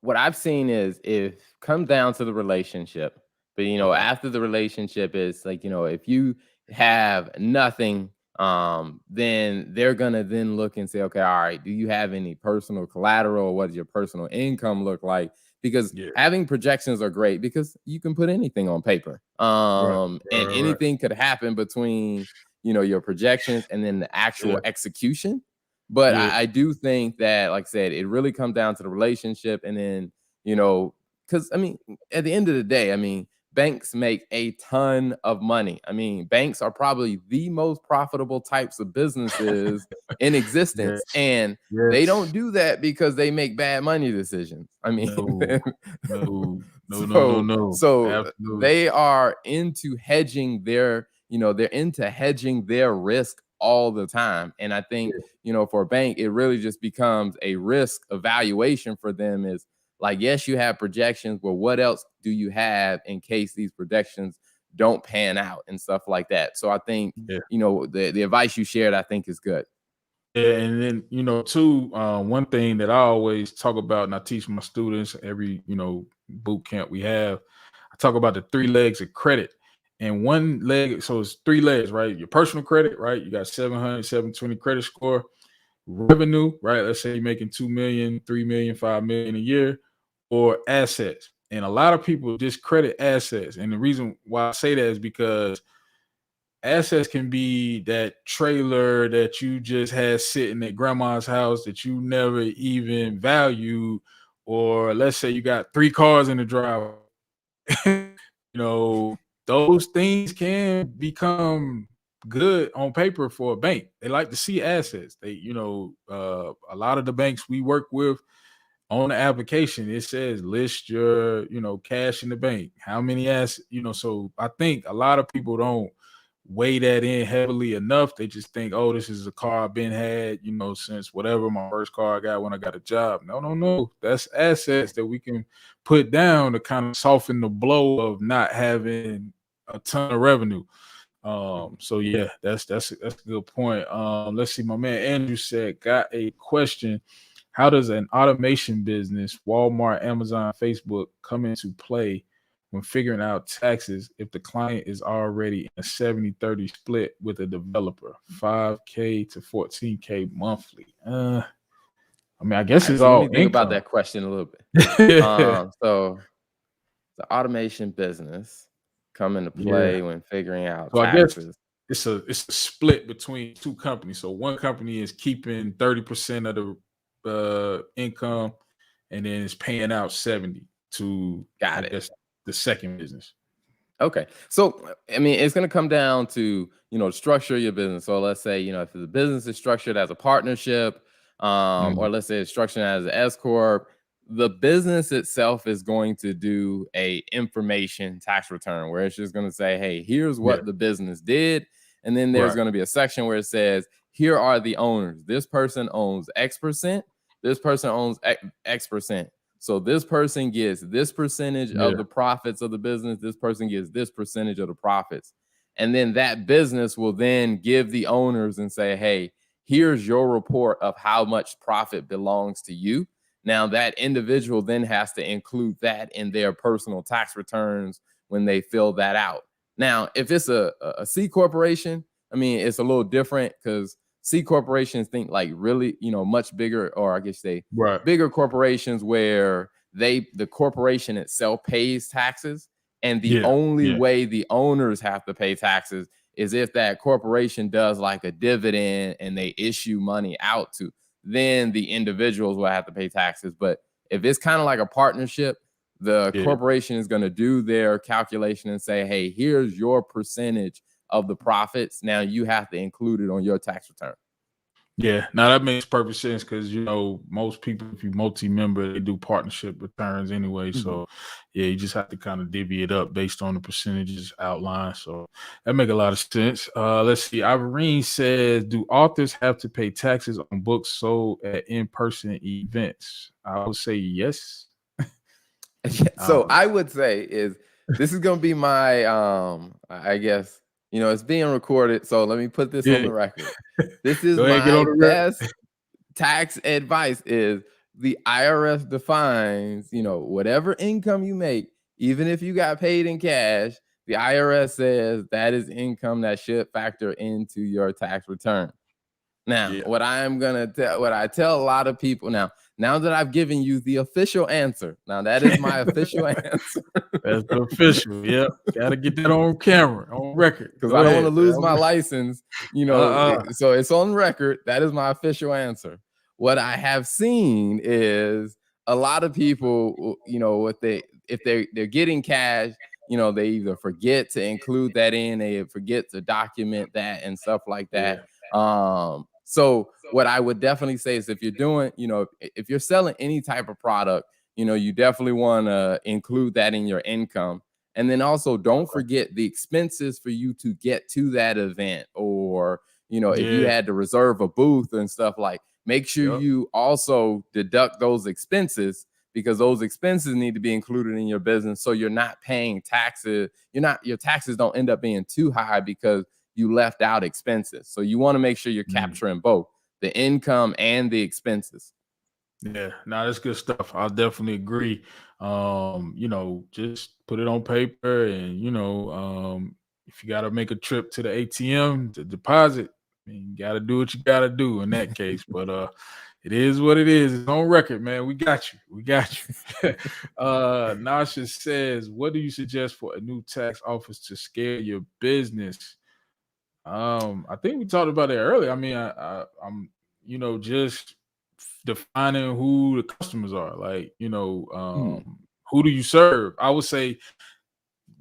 [SPEAKER 2] what I've seen is it comes down to the relationship. But
[SPEAKER 1] Okay.
[SPEAKER 2] after the relationship is like, if you have nothing, then they're gonna then look and say, okay, all right, do you have any personal collateral? What does your personal income look like? Because
[SPEAKER 1] Yeah.
[SPEAKER 2] having projections are great because you can put anything on paper.
[SPEAKER 1] Right.
[SPEAKER 2] And
[SPEAKER 1] Right. Right.
[SPEAKER 2] anything could happen between, your projections and then the actual
[SPEAKER 1] Yeah.
[SPEAKER 2] execution. But
[SPEAKER 1] Yeah.
[SPEAKER 2] I do think that, like I said, it really comes down to the relationship. And then, because I mean, at the end of the day, I mean, banks make a ton of money. I mean, banks are probably the most profitable types of businesses in
[SPEAKER 1] Yes.
[SPEAKER 2] existence. And they don't
[SPEAKER 1] Yes.
[SPEAKER 2] do that because they make bad money decisions. I mean,
[SPEAKER 1] No. No. No. No. No.
[SPEAKER 2] so
[SPEAKER 1] No.
[SPEAKER 2] so
[SPEAKER 1] Absolutely.
[SPEAKER 2] they are into hedging they're into hedging their risk all the time. And I think,
[SPEAKER 1] Yeah.
[SPEAKER 2] for a bank, it really just becomes a risk evaluation for them is like, yes, you have projections, but what else do you have in case these projections don't pan out and stuff like that? So I think,
[SPEAKER 1] Yeah.
[SPEAKER 2] the advice you shared, I think is good.
[SPEAKER 1] Yeah, and then too, one thing that I always talk about, and I teach my students every boot camp we have, I talk about the three legs of credit. And one leg, so it's three legs, right? Your personal credit, right? You got 700, 720 credit score. Revenue, right? Let's say you're making 2 million, 3 million, 5 million a year, or assets. And a lot of people discredit assets. And the reason why I say that is because assets can be that trailer that you just had sitting at grandma's house that you never even valued, or let's say you got three cars in the driveway. Those things can become good on paper for a bank. They like to see assets. A lot of the banks we work with on the application, it says list your, cash in the bank, how many assets, so I think a lot of people don't weigh that in heavily enough. They just think, oh, this is a car I've been had, since whatever my first car I got when I got a job. No, no, no. That's assets that we can put down to kind of soften the blow of not having a ton of revenue. So yeah, that's a good point. Let's see, my man Andrew said, got a question. How does an automation business, Walmart, Amazon, Facebook, come into play when figuring out taxes if the client is already in a 70-30 split with a developer, 5K to 14K monthly? I mean, I
[SPEAKER 2] All
[SPEAKER 1] guess
[SPEAKER 2] right,
[SPEAKER 1] it's
[SPEAKER 2] so let me
[SPEAKER 1] all
[SPEAKER 2] think about
[SPEAKER 1] income.
[SPEAKER 2] that question a little bit.
[SPEAKER 1] Yeah.
[SPEAKER 2] So the automation business come into
[SPEAKER 1] Yeah.
[SPEAKER 2] play when figuring out
[SPEAKER 1] So I guess
[SPEAKER 2] taxes.
[SPEAKER 1] it's a split between two companies. So one company is keeping 30% of the income, and then it's paying out 70 to, I
[SPEAKER 2] Got it.
[SPEAKER 1] guess, the second business.
[SPEAKER 2] Okay. So, I mean, it's going to come down to, structure your business. So let's say, if the business is structured as a partnership, or
[SPEAKER 1] Mhm.
[SPEAKER 2] let's say it's structured as an S corp, the business itself is going to do a information tax return where it's just going to say, hey, here's
[SPEAKER 1] Yeah.
[SPEAKER 2] what the business did. And then there's
[SPEAKER 1] Right.
[SPEAKER 2] going to be a section where it says, here are the owners. This person owns X percent. This person owns X percent. So this person gets this percentage of
[SPEAKER 1] Yeah.
[SPEAKER 2] the profits of the business. This person gets this percentage of the profits. And then that business will then give the owners and say, hey, here's your report of how much profit belongs to you. Now, that individual then has to include that in their personal tax returns when they fill that out. Now, if it's a C corporation, I mean, it's a little different because C corporations think like really, much bigger, or I guess they
[SPEAKER 1] Right.
[SPEAKER 2] bigger corporations where the corporation itself pays taxes, and the
[SPEAKER 1] Yeah.
[SPEAKER 2] only
[SPEAKER 1] Yeah.
[SPEAKER 2] way the owners have to pay taxes is if that corporation does like a dividend and they issue money out to, then the individuals will have to pay taxes. But if it's kind of like a partnership, the
[SPEAKER 1] Yeah.
[SPEAKER 2] corporation is going to do their calculation and say, hey, here's your percentage of the profits. Now you have to include it on your tax return.
[SPEAKER 1] Yeah, now that makes perfect sense because most people, if you multi-member, they do partnership returns anyway.
[SPEAKER 2] Mhm.
[SPEAKER 1] So yeah, you just have to kind of divvy it up based on the percentages outlined. So that make a lot of sense. Let's see. Irene says, do authors have to pay taxes on books sold at in-person events? I would say yes.
[SPEAKER 2] So I would say is this is going to be my I guess You know, it's being recorded, so let me put this on
[SPEAKER 1] Yeah.
[SPEAKER 2] the record. This is
[SPEAKER 1] Go ahead, get
[SPEAKER 2] my
[SPEAKER 1] on the record.
[SPEAKER 2] best tax advice is the IRS defines, you know, whatever income you make, even if you got paid in cash, the IRS says that is income that should factor into your tax return. Now,
[SPEAKER 1] Yeah.
[SPEAKER 2] what I tell a lot of people now that I've given you the official answer, now that is my official answer.
[SPEAKER 1] That's the official. Yep. Got to get that on camera, on record.
[SPEAKER 2] Because
[SPEAKER 1] Go
[SPEAKER 2] I don't want to
[SPEAKER 1] ahead.
[SPEAKER 2] lose my license, you know.
[SPEAKER 1] Uh-uh.
[SPEAKER 2] So it's on record. That is my official answer. What I have seen is a lot of people, you know, if they're getting cash, you know, they either forget to include that in, they forget to document that and stuff like that.
[SPEAKER 1] Yeah.
[SPEAKER 2] So what I would definitely say is if you're doing, you know, if you're selling any type of product, you know, you definitely want to include that in your income. And then also don't forget the expenses for you to get to that event, or, you know, if you
[SPEAKER 1] Yeah.
[SPEAKER 2] had to reserve a booth and stuff, like make sure
[SPEAKER 1] Yep.
[SPEAKER 2] you also deduct those expenses, because those expenses need to be included in your business. So you're not paying taxes. Your taxes don't end up being too high because you left out expenses. So you want to make sure you're capturing both the income and the expenses.
[SPEAKER 1] Yeah, no, that's good stuff. I'll definitely agree. You know, just put it on paper, and if you got to make a trip to the ATM to deposit, I mean, you got to do what you got to do in that case. But it is what it is. It's on record, man. We got you. We got you. Nasha says, "What do you suggest for a new tax office to scale your business?" I think we talked about it earlier. I mean, I'm just defining who the customers are. Like, who do you serve? I would say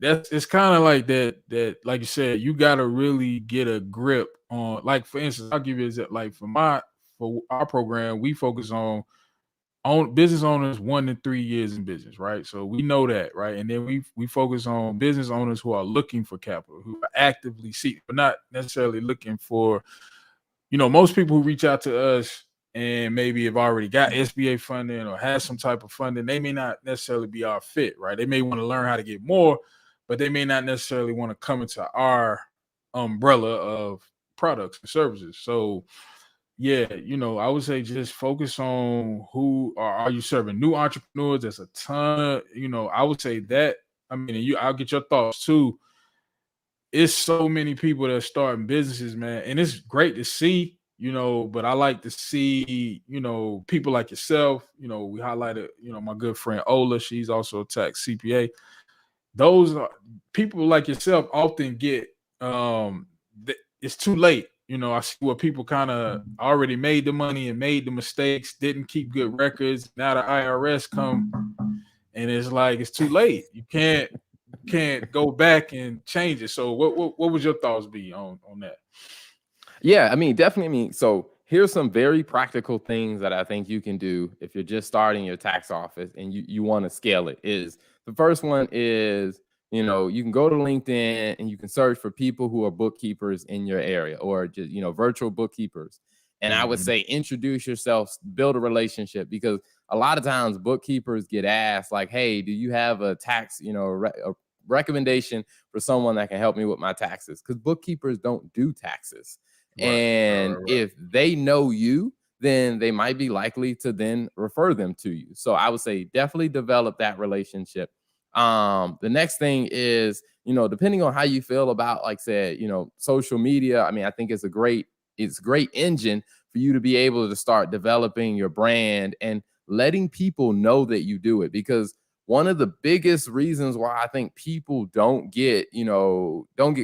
[SPEAKER 1] it's kind of like that, like you said, you got to really get a grip on, like, for instance, I'll give you like for our program, we focus on business owners 1 to 3 years in business, right? So we know that, right? And then we focus on business owners who are looking for capital, who are actively seeking, but not necessarily looking for, most people who reach out to us and maybe have already got SBA funding or has some type of funding, they may not necessarily be our fit, right? They may want to learn how to get more, but they may not necessarily want to come into our umbrella of products and services. So yeah, I would say just focus on who are you serving. New entrepreneurs, there's a ton of, I would say that. I mean, I'll get your thoughts too. It's so many people that are starting businesses, man, and it's great to see, but I like to see, people like yourself. We highlighted, my good friend Ola. She's also a tax CPA. Those are people like yourself often get it's too late. I see where people kind of already made the money and made the mistakes, didn't keep good records. Now the IRS come and it's like it's too late. You can't go back and change it. So what would your thoughts be on that?
[SPEAKER 2] Yeah, I mean, definitely. I mean, so here's some very practical things that I think you can do if you're just starting your tax office and you want to scale it. Is the first one is, you know, you can go to LinkedIn and you can search for people who are bookkeepers in your area, or just, you know, virtual bookkeepers. And I would
[SPEAKER 1] Mhm.
[SPEAKER 2] say introduce yourself, build a relationship, because a lot of times bookkeepers get asked like, "Hey, do you have a tax, you know, a recommendation for someone that can help me with my taxes?" Because bookkeepers don't do taxes.
[SPEAKER 1] Right,
[SPEAKER 2] And
[SPEAKER 1] right.
[SPEAKER 2] if they know you, then they might be likely to then refer them to you. So I would say definitely develop that relationship. The next thing is, you know, depending on how you feel about, like said, you know, social media. I mean, I think it's a great engine for you to be able to start developing your brand and letting people know that you do it. Because one of the biggest reasons why I think people don't get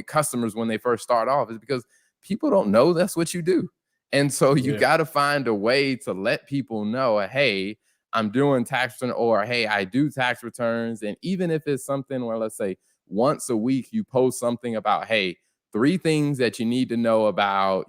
[SPEAKER 2] customers when they first start off is because people don't know that's what you do. And so you
[SPEAKER 1] Yeah,
[SPEAKER 2] got to find a way to let people know, hey, I'm doing tax return, or hey, I do tax returns. And even if it's something where, let's say, once a week you post something about, hey, 3 things that you need to know about,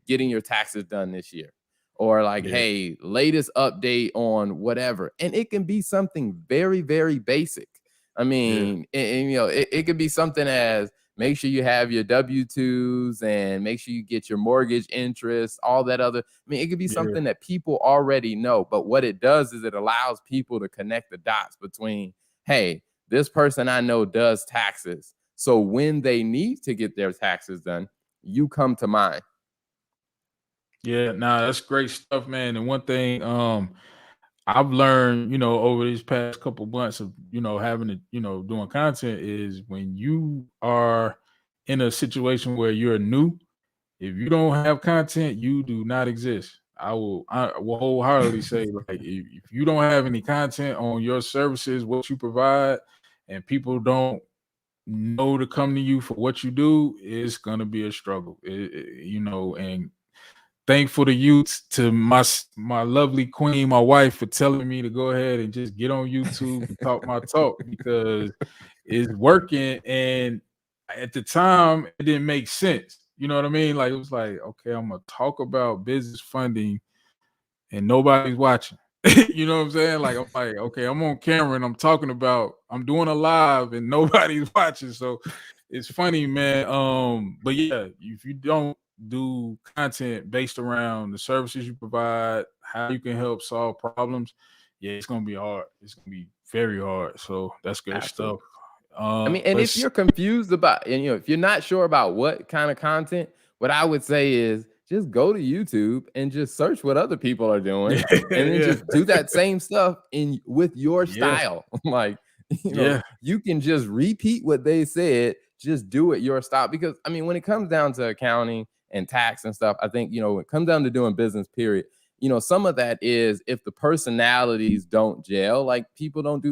[SPEAKER 2] getting your taxes done this year. Or like,
[SPEAKER 1] yeah,
[SPEAKER 2] hey, latest update on whatever. And it can be something very, very basic. I
[SPEAKER 1] yeah,
[SPEAKER 2] mean, it could be something as, make sure you have your W-2s and make sure you get your mortgage interest, all that other. I mean, it could be
[SPEAKER 1] yeah,
[SPEAKER 2] something that people already know, but what it does is it allows people to connect the dots between, hey, this person I know does taxes. So when they need to get their taxes done, you come to mind.
[SPEAKER 1] Yeah, nah, that's great stuff, man. And one thing I've learned, over these past couple months of, having to, doing content is when you are in a situation where you're new, if you don't have content, you do not exist. I will wholeheartedly say, like, if you don't have any content on your services, what you provide, and people don't know to come to you for what you do, it's gonna be a struggle. And thankful to you, to my lovely queen, my wife, for telling me to go ahead and just get on YouTube and talk my talk, because it's working. And at the time, it didn't make sense. You know what I mean? Like, it was like, okay, I'm gonna talk about business funding and nobody's watching. You know what I'm saying? Like, I'm like, okay, I'm on camera and I'm doing a live and nobody's watching. So it's funny, man. But yeah, if you don't do content based around the services you provide, how you can help solve problems, yeah, it's gonna be hard. It's gonna be very hard. So that's good stuff.
[SPEAKER 2] Absolutely. I mean, and if you're confused about, and if you're not sure about what kind of content, what I would say is just go to YouTube and just search what other people are doing, and then
[SPEAKER 1] yeah,
[SPEAKER 2] just do that same stuff with your
[SPEAKER 1] yeah,
[SPEAKER 2] style. Like,
[SPEAKER 1] yeah,
[SPEAKER 2] you can just repeat what they said, just do it your style. Because I mean, when it comes down to accounting and tax and stuff, I think, when it comes down to doing business, period, some of that is if the personalities don't gel, like people don't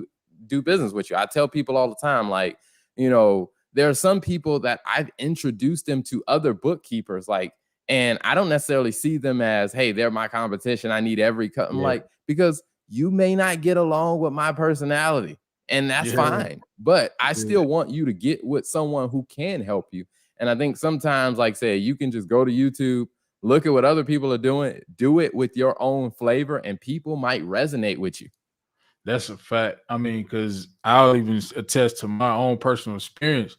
[SPEAKER 2] do business with you. I tell people all the time, like, there are some people that I've introduced them to other bookkeepers, like, and I don't necessarily see them as, hey, they're my competition, I need every cut. I'm
[SPEAKER 1] yeah,
[SPEAKER 2] like, because you may not get along with my personality, and that's
[SPEAKER 1] yeah,
[SPEAKER 2] fine. But I
[SPEAKER 1] yeah.
[SPEAKER 2] still want you to get with someone who can help you. And I think sometimes, like, say, you can just go to YouTube, look at what other people are doing, do it with your own flavor, and people might resonate with you.
[SPEAKER 1] That's a fact. I mean, because I'll even attest to my own personal experience.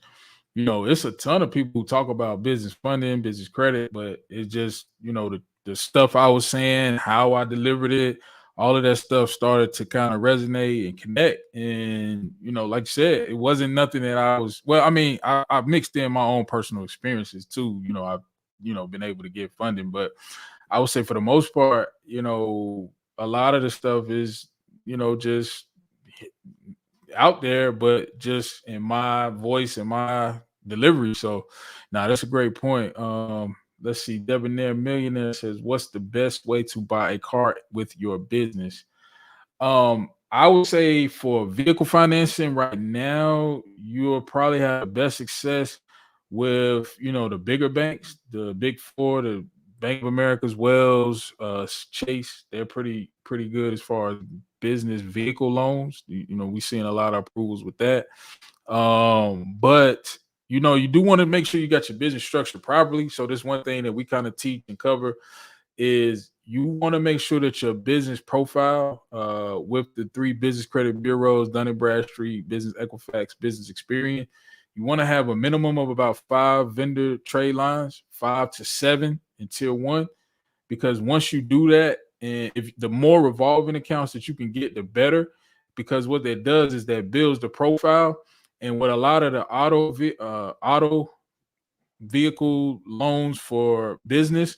[SPEAKER 1] It's a ton of people who talk about business funding, business credit, but it's just, the stuff I was saying, how I delivered it, all of that stuff started to kind of resonate and connect. And, like you said, it wasn't nothing that I mean, I mixed in my own personal experiences too. I've, been able to get funding, but I would say for the most part, a lot of the stuff is, just out there, but just in my voice and my delivery. So now that's a great point. Let's see. Debonair Millionaire says, what's the best way to buy a car with your business? I would say for vehicle financing right now, you'll probably have the best success with, the bigger banks, the big four, the Bank of America's, Wells, Chase. They're pretty good as far as business vehicle loans. We're seeing a lot of approvals with that. But you do want to make sure you got your business structured properly. So this one thing that we kind of teach and cover is you want to make sure that your business profile, with the 3 business credit bureaus, Dun & Bradstreet, Business Equifax, Business Experian, you want to have a minimum of about 5 vendor trade lines, 5 to 7 in tier 1, because once you do that, and if the more revolving accounts that you can get, the better, because what that does is that builds the profile. And what a lot of the auto vehicle loans for business,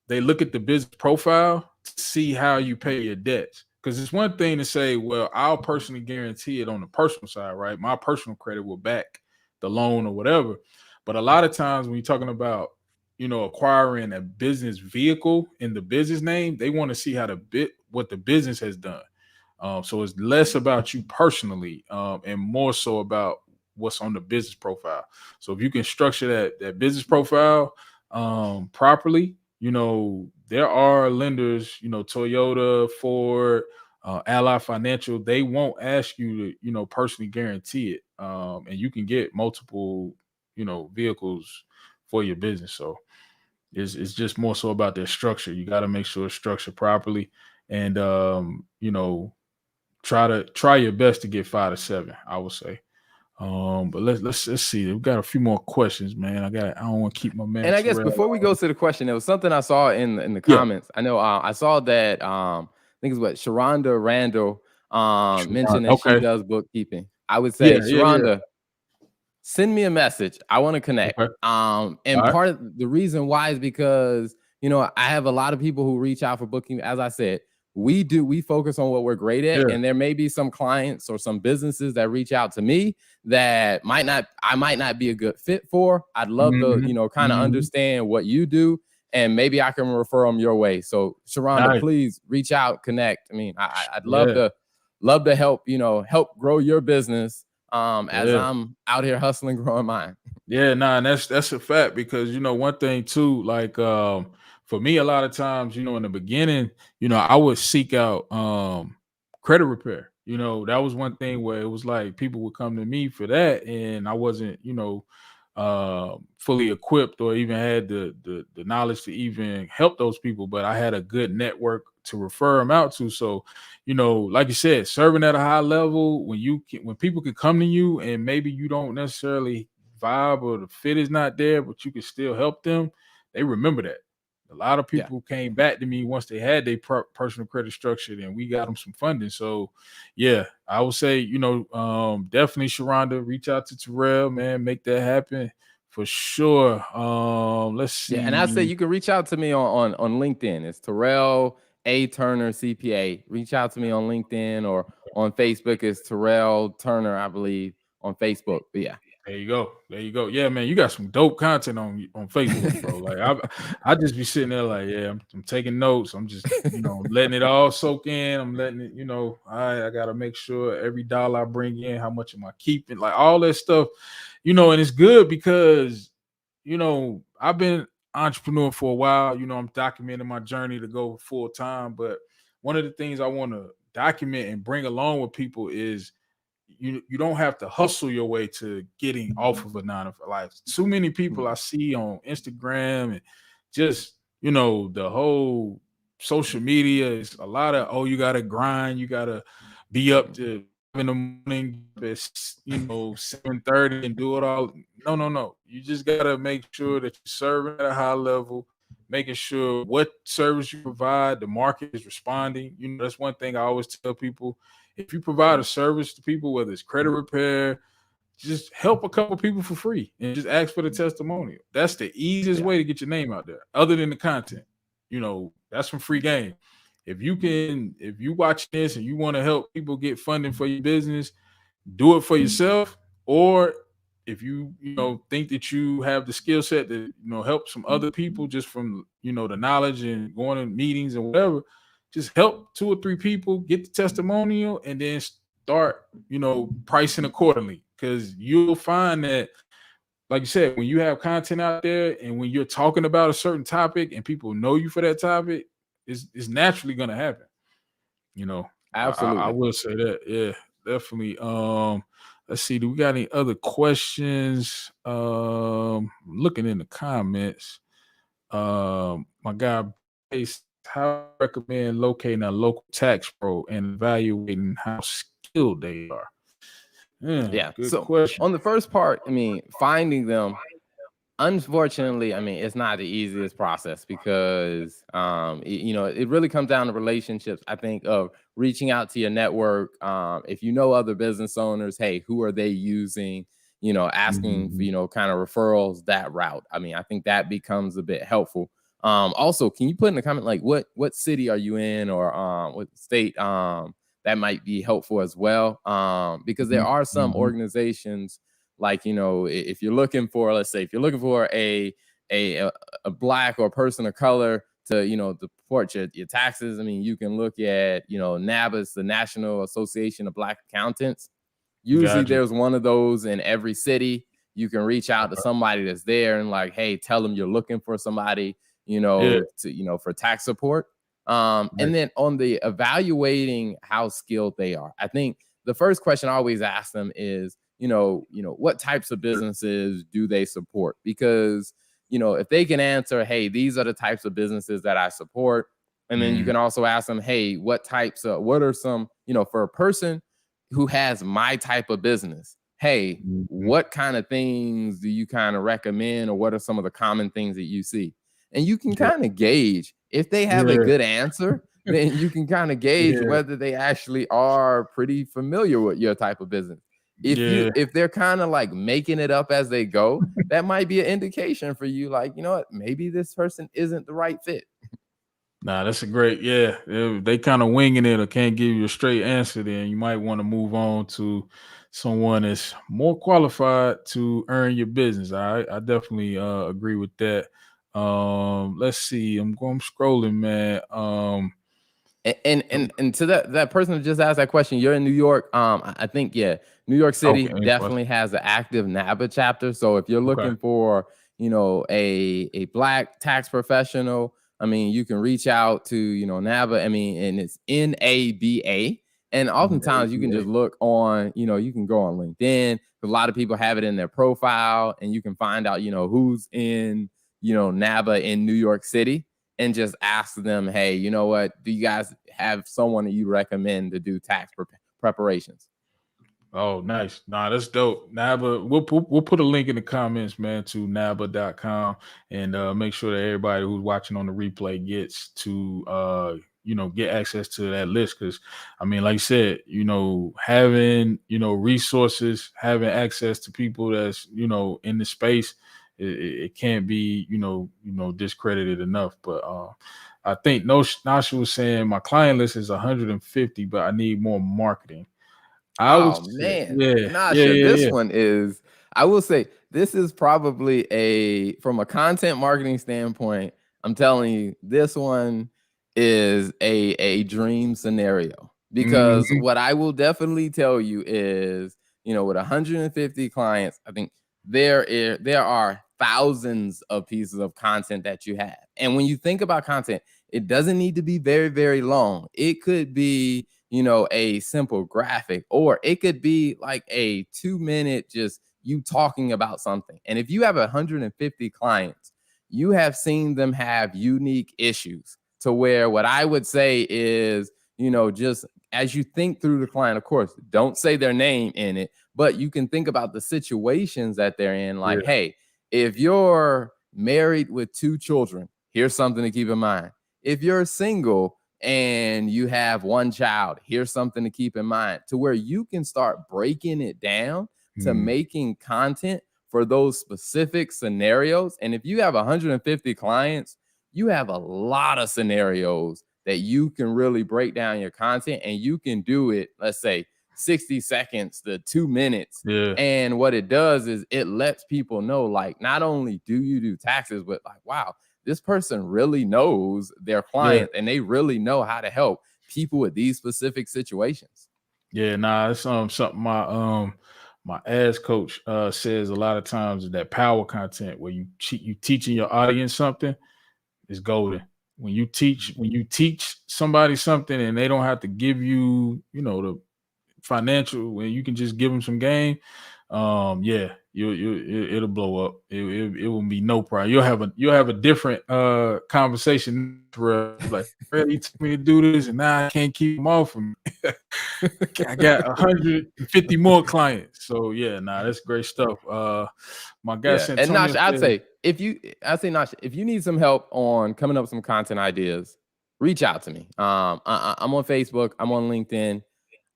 [SPEAKER 1] they look at the business profile to see how you pay your debts. Because it's one thing to say, well, I'll personally guarantee it on the personal side, right? My personal credit will back the loan or whatever. But a lot of times when you're talking about, acquiring a business vehicle in the business name, they want to see what the business has done. So it's less about you personally, and more so about what's on the business profile. So if you can structure that business profile properly, there are lenders, Toyota, Ford, Ally Financial, they won't ask you to, personally guarantee it. And you can get multiple, vehicles for your business. So it's just more so about their structure. You got to make sure it's structured properly, and try your best to get 5 to 7, I would say. But let's see. We've got a few more questions, man. I don't want to keep my man.
[SPEAKER 2] And I guess
[SPEAKER 1] Terrell
[SPEAKER 2] before we go to the question, there was something I saw in the
[SPEAKER 1] Yeah.
[SPEAKER 2] comments. I know I saw that I think it's what Sharonda Randall mentioned that she
[SPEAKER 1] Okay.
[SPEAKER 2] does bookkeeping. I would
[SPEAKER 1] Yeah,
[SPEAKER 2] say,
[SPEAKER 1] yeah, yeah.
[SPEAKER 2] Sharonda, send me a message. I want to connect.
[SPEAKER 1] Okay.
[SPEAKER 2] And
[SPEAKER 1] All right.
[SPEAKER 2] part of the reason why is because, I have a lot of people who reach out for booking. As I said, we focus on what we're great at.
[SPEAKER 1] Yeah.
[SPEAKER 2] And there may be some clients or some businesses that reach out to me that I might not be a good fit for. I'd love to, kind of understand what you do, and maybe I can refer them your way. So Sharonda, please reach out, connect. I mean, I'd love to help, help grow your business as I'm out here hustling, growing mine.
[SPEAKER 1] Yeah, nah, and that's a fact, because one thing too, like for me, a lot of times, in the beginning, I would seek out credit repair. That was one thing where it was like people would come to me for that, and I wasn't, fully equipped or even had the knowledge to even help those people, but I had a good network to refer them out to. So, like you said, serving at a high level, when people can come to you and maybe you don't necessarily vibe or the fit is not there, but you can still help them, they remember that. A lot of people came back to me once they had their personal credit structured, and we got them some funding. So, yeah, I would say, definitely, Sharonda, reach out to Terrell, man, make that happen for sure. Let's see.
[SPEAKER 2] Yeah, and I say you can reach out to me on LinkedIn. It's Terrell A. Turner CPA. Reach out to me on LinkedIn, or on Facebook. It's Terrell Turner, I believe, on Facebook. But yeah.
[SPEAKER 1] There you go. There you go. Yeah, man, you got some dope content on Facebook, bro. Like I just be sitting there like, yeah, I'm taking notes. I'm just, letting it all soak in. I'm letting it, I gotta make sure every dollar I bring in, how much am I keeping, like all that stuff, and it's good because, I've been entrepreneur for a while. I'm documenting my journey to go full time. But one of the things I want to document and bring along with people is you don't have to hustle your way to getting off of a 9 to 5 life. Too many people I see on Instagram and just the whole social media is a lot of, oh, you gotta grind, you gotta be up to in the morning at 7:30 and do it all. No. You just gotta make sure that you're serving at a high level, making sure what service you provide, the market is responding. That's one thing I always tell people. If you provide a service to people, whether it's credit repair, just help a couple people for free and just ask for the testimonial. That's the easiest way to get your name out there, other than the content. That's some free game. If you watch this and you want to help people get funding for your business, do it for yourself. Or if you think that you have the skill set to help some other people just from the knowledge and going to meetings and whatever, just help 2 or 3 people get the testimonial, and then start pricing accordingly. Because you'll find that, like you said, when you have content out there and when you're talking about a certain topic and people know you for that topic, it's naturally going to happen.
[SPEAKER 2] Absolutely.
[SPEAKER 1] I will say that. Yeah, definitely. Let's see. Do we got any other questions? Looking in the comments. My guy, how I recommend locating a local tax pro and evaluating how skilled they are.
[SPEAKER 2] Yeah.
[SPEAKER 1] Good
[SPEAKER 2] So
[SPEAKER 1] question.
[SPEAKER 2] on the first part, finding them, unfortunately, it's not the easiest process, because it really comes down to relationships. I think of reaching out to your network. If you know other business owners, hey, who are they using? Asking for kind of referrals that route. I think that becomes a bit helpful. Also, can you put in the comment like what city are you in, or what state? That might be helpful as well. Because there are some organizations, like, if you're looking for, let's say, if you're looking for a black or person of color to, to report your taxes, you can look at, NABA's, the National Association of Black Accountants. Usually there's one of those in every city. You can reach out to somebody that's there and like, hey, tell them you're looking for somebody, for tax support. And then on the evaluating how skilled they are, I think the first question I always ask them is, what types of businesses do they support? Because, if they can answer, hey, these are the types of businesses that I support. And then you can also ask them, hey, what are some, for a person who has my type of business, hey, what kind of things do you kind of recommend, or what are some of the common things that you see? And you can kind of gauge if they have a good answer, then you can kind of gauge whether they actually are pretty familiar with your type of business.
[SPEAKER 1] Yeah.
[SPEAKER 2] If they're kind of like making it up as they go, that might be an indication for you, like, you know what, maybe this person isn't the right fit.
[SPEAKER 1] Nah, that's a great, yeah. If they kind of winging it or can't give you a straight answer, then you might want to move on to someone that's more qualified to earn your business. I definitely agree with that. Let's see. I'm scrolling, man.
[SPEAKER 2] And to that person who just asked that question, you're in New York. I think, yeah, New York City
[SPEAKER 1] Okay.
[SPEAKER 2] definitely has an active NABA chapter. So if you're
[SPEAKER 1] Okay.
[SPEAKER 2] looking for, a black tax professional, I mean, you can reach out to, NABA. I mean, and it's NABA. And oftentimes you can
[SPEAKER 1] Yeah.
[SPEAKER 2] just look on, you can go on LinkedIn. A lot of people have it in their profile, and you can find out, who's in, NABA in New York City, and just ask them, hey, you know what? Do you guys have someone that you recommend to do tax preparations?
[SPEAKER 1] Oh, nice. Nah, that's dope. NABA, we'll put a link in the comments, man, to NABA.com, and make sure that everybody who's watching on the replay gets to get access to that list. Cause I mean, like you said, having, resources, having access to people that's, in the space, it can't be, discredited enough. But I think Nasha was saying my client list is 150, but I need more marketing. I would
[SPEAKER 2] Oh
[SPEAKER 1] say,
[SPEAKER 2] man,
[SPEAKER 1] yeah, yeah,
[SPEAKER 2] Nasha,
[SPEAKER 1] yeah,
[SPEAKER 2] this
[SPEAKER 1] yeah.
[SPEAKER 2] one is, I will say, this is probably from a content marketing standpoint, I'm telling you, this one is a dream scenario. Because
[SPEAKER 1] Mhm.
[SPEAKER 2] what I will definitely tell you is, with 150 clients, I think there are thousands of pieces of content that you have. And when you think about content, it doesn't need to be very, very long. It could be, a simple graphic, or it could be like a 2 minute, just you talking about something. And if you have 150 clients, you have seen them have unique issues, to where what I would say is, just as you think through the client, of course, don't say their name in it, but you can think about the situations that they're in. Like,
[SPEAKER 1] Yeah,
[SPEAKER 2] hey, if you're married with 2 children, here's something to keep in mind. If you're single and you have 1 child, here's something to keep in mind, to where you can start breaking it down to
[SPEAKER 1] mhm,
[SPEAKER 2] making content for those specific scenarios. And if you have 150 clients, you have a lot of scenarios that you can really break down your content, and you can do it, let's say 60 seconds to 2 minutes.
[SPEAKER 1] yeah,
[SPEAKER 2] And what it does is it lets people know, like, not only do you do taxes, but like, wow, this person really knows their
[SPEAKER 1] yeah,
[SPEAKER 2] client, and they really know how to help people with these specific situations.
[SPEAKER 1] yeah. Nah, it's something my ads coach says a lot of times, is that power content where you teaching your audience something is golden. When you teach somebody something and they don't have to give you, the financial, when you can just give them some game, yeah, it'll blow up. It will be no problem. You'll have a different conversation for like, really, you told me to do this and now I can't keep them off of me. I got 150 more clients. So yeah, nah, that's great stuff. My guy
[SPEAKER 2] Yeah. And
[SPEAKER 1] Santonio
[SPEAKER 2] Nash, I'd
[SPEAKER 1] said,
[SPEAKER 2] say, Nash, if you need some help on coming up with some content ideas, reach out to me. I'm on Facebook, I'm on LinkedIn.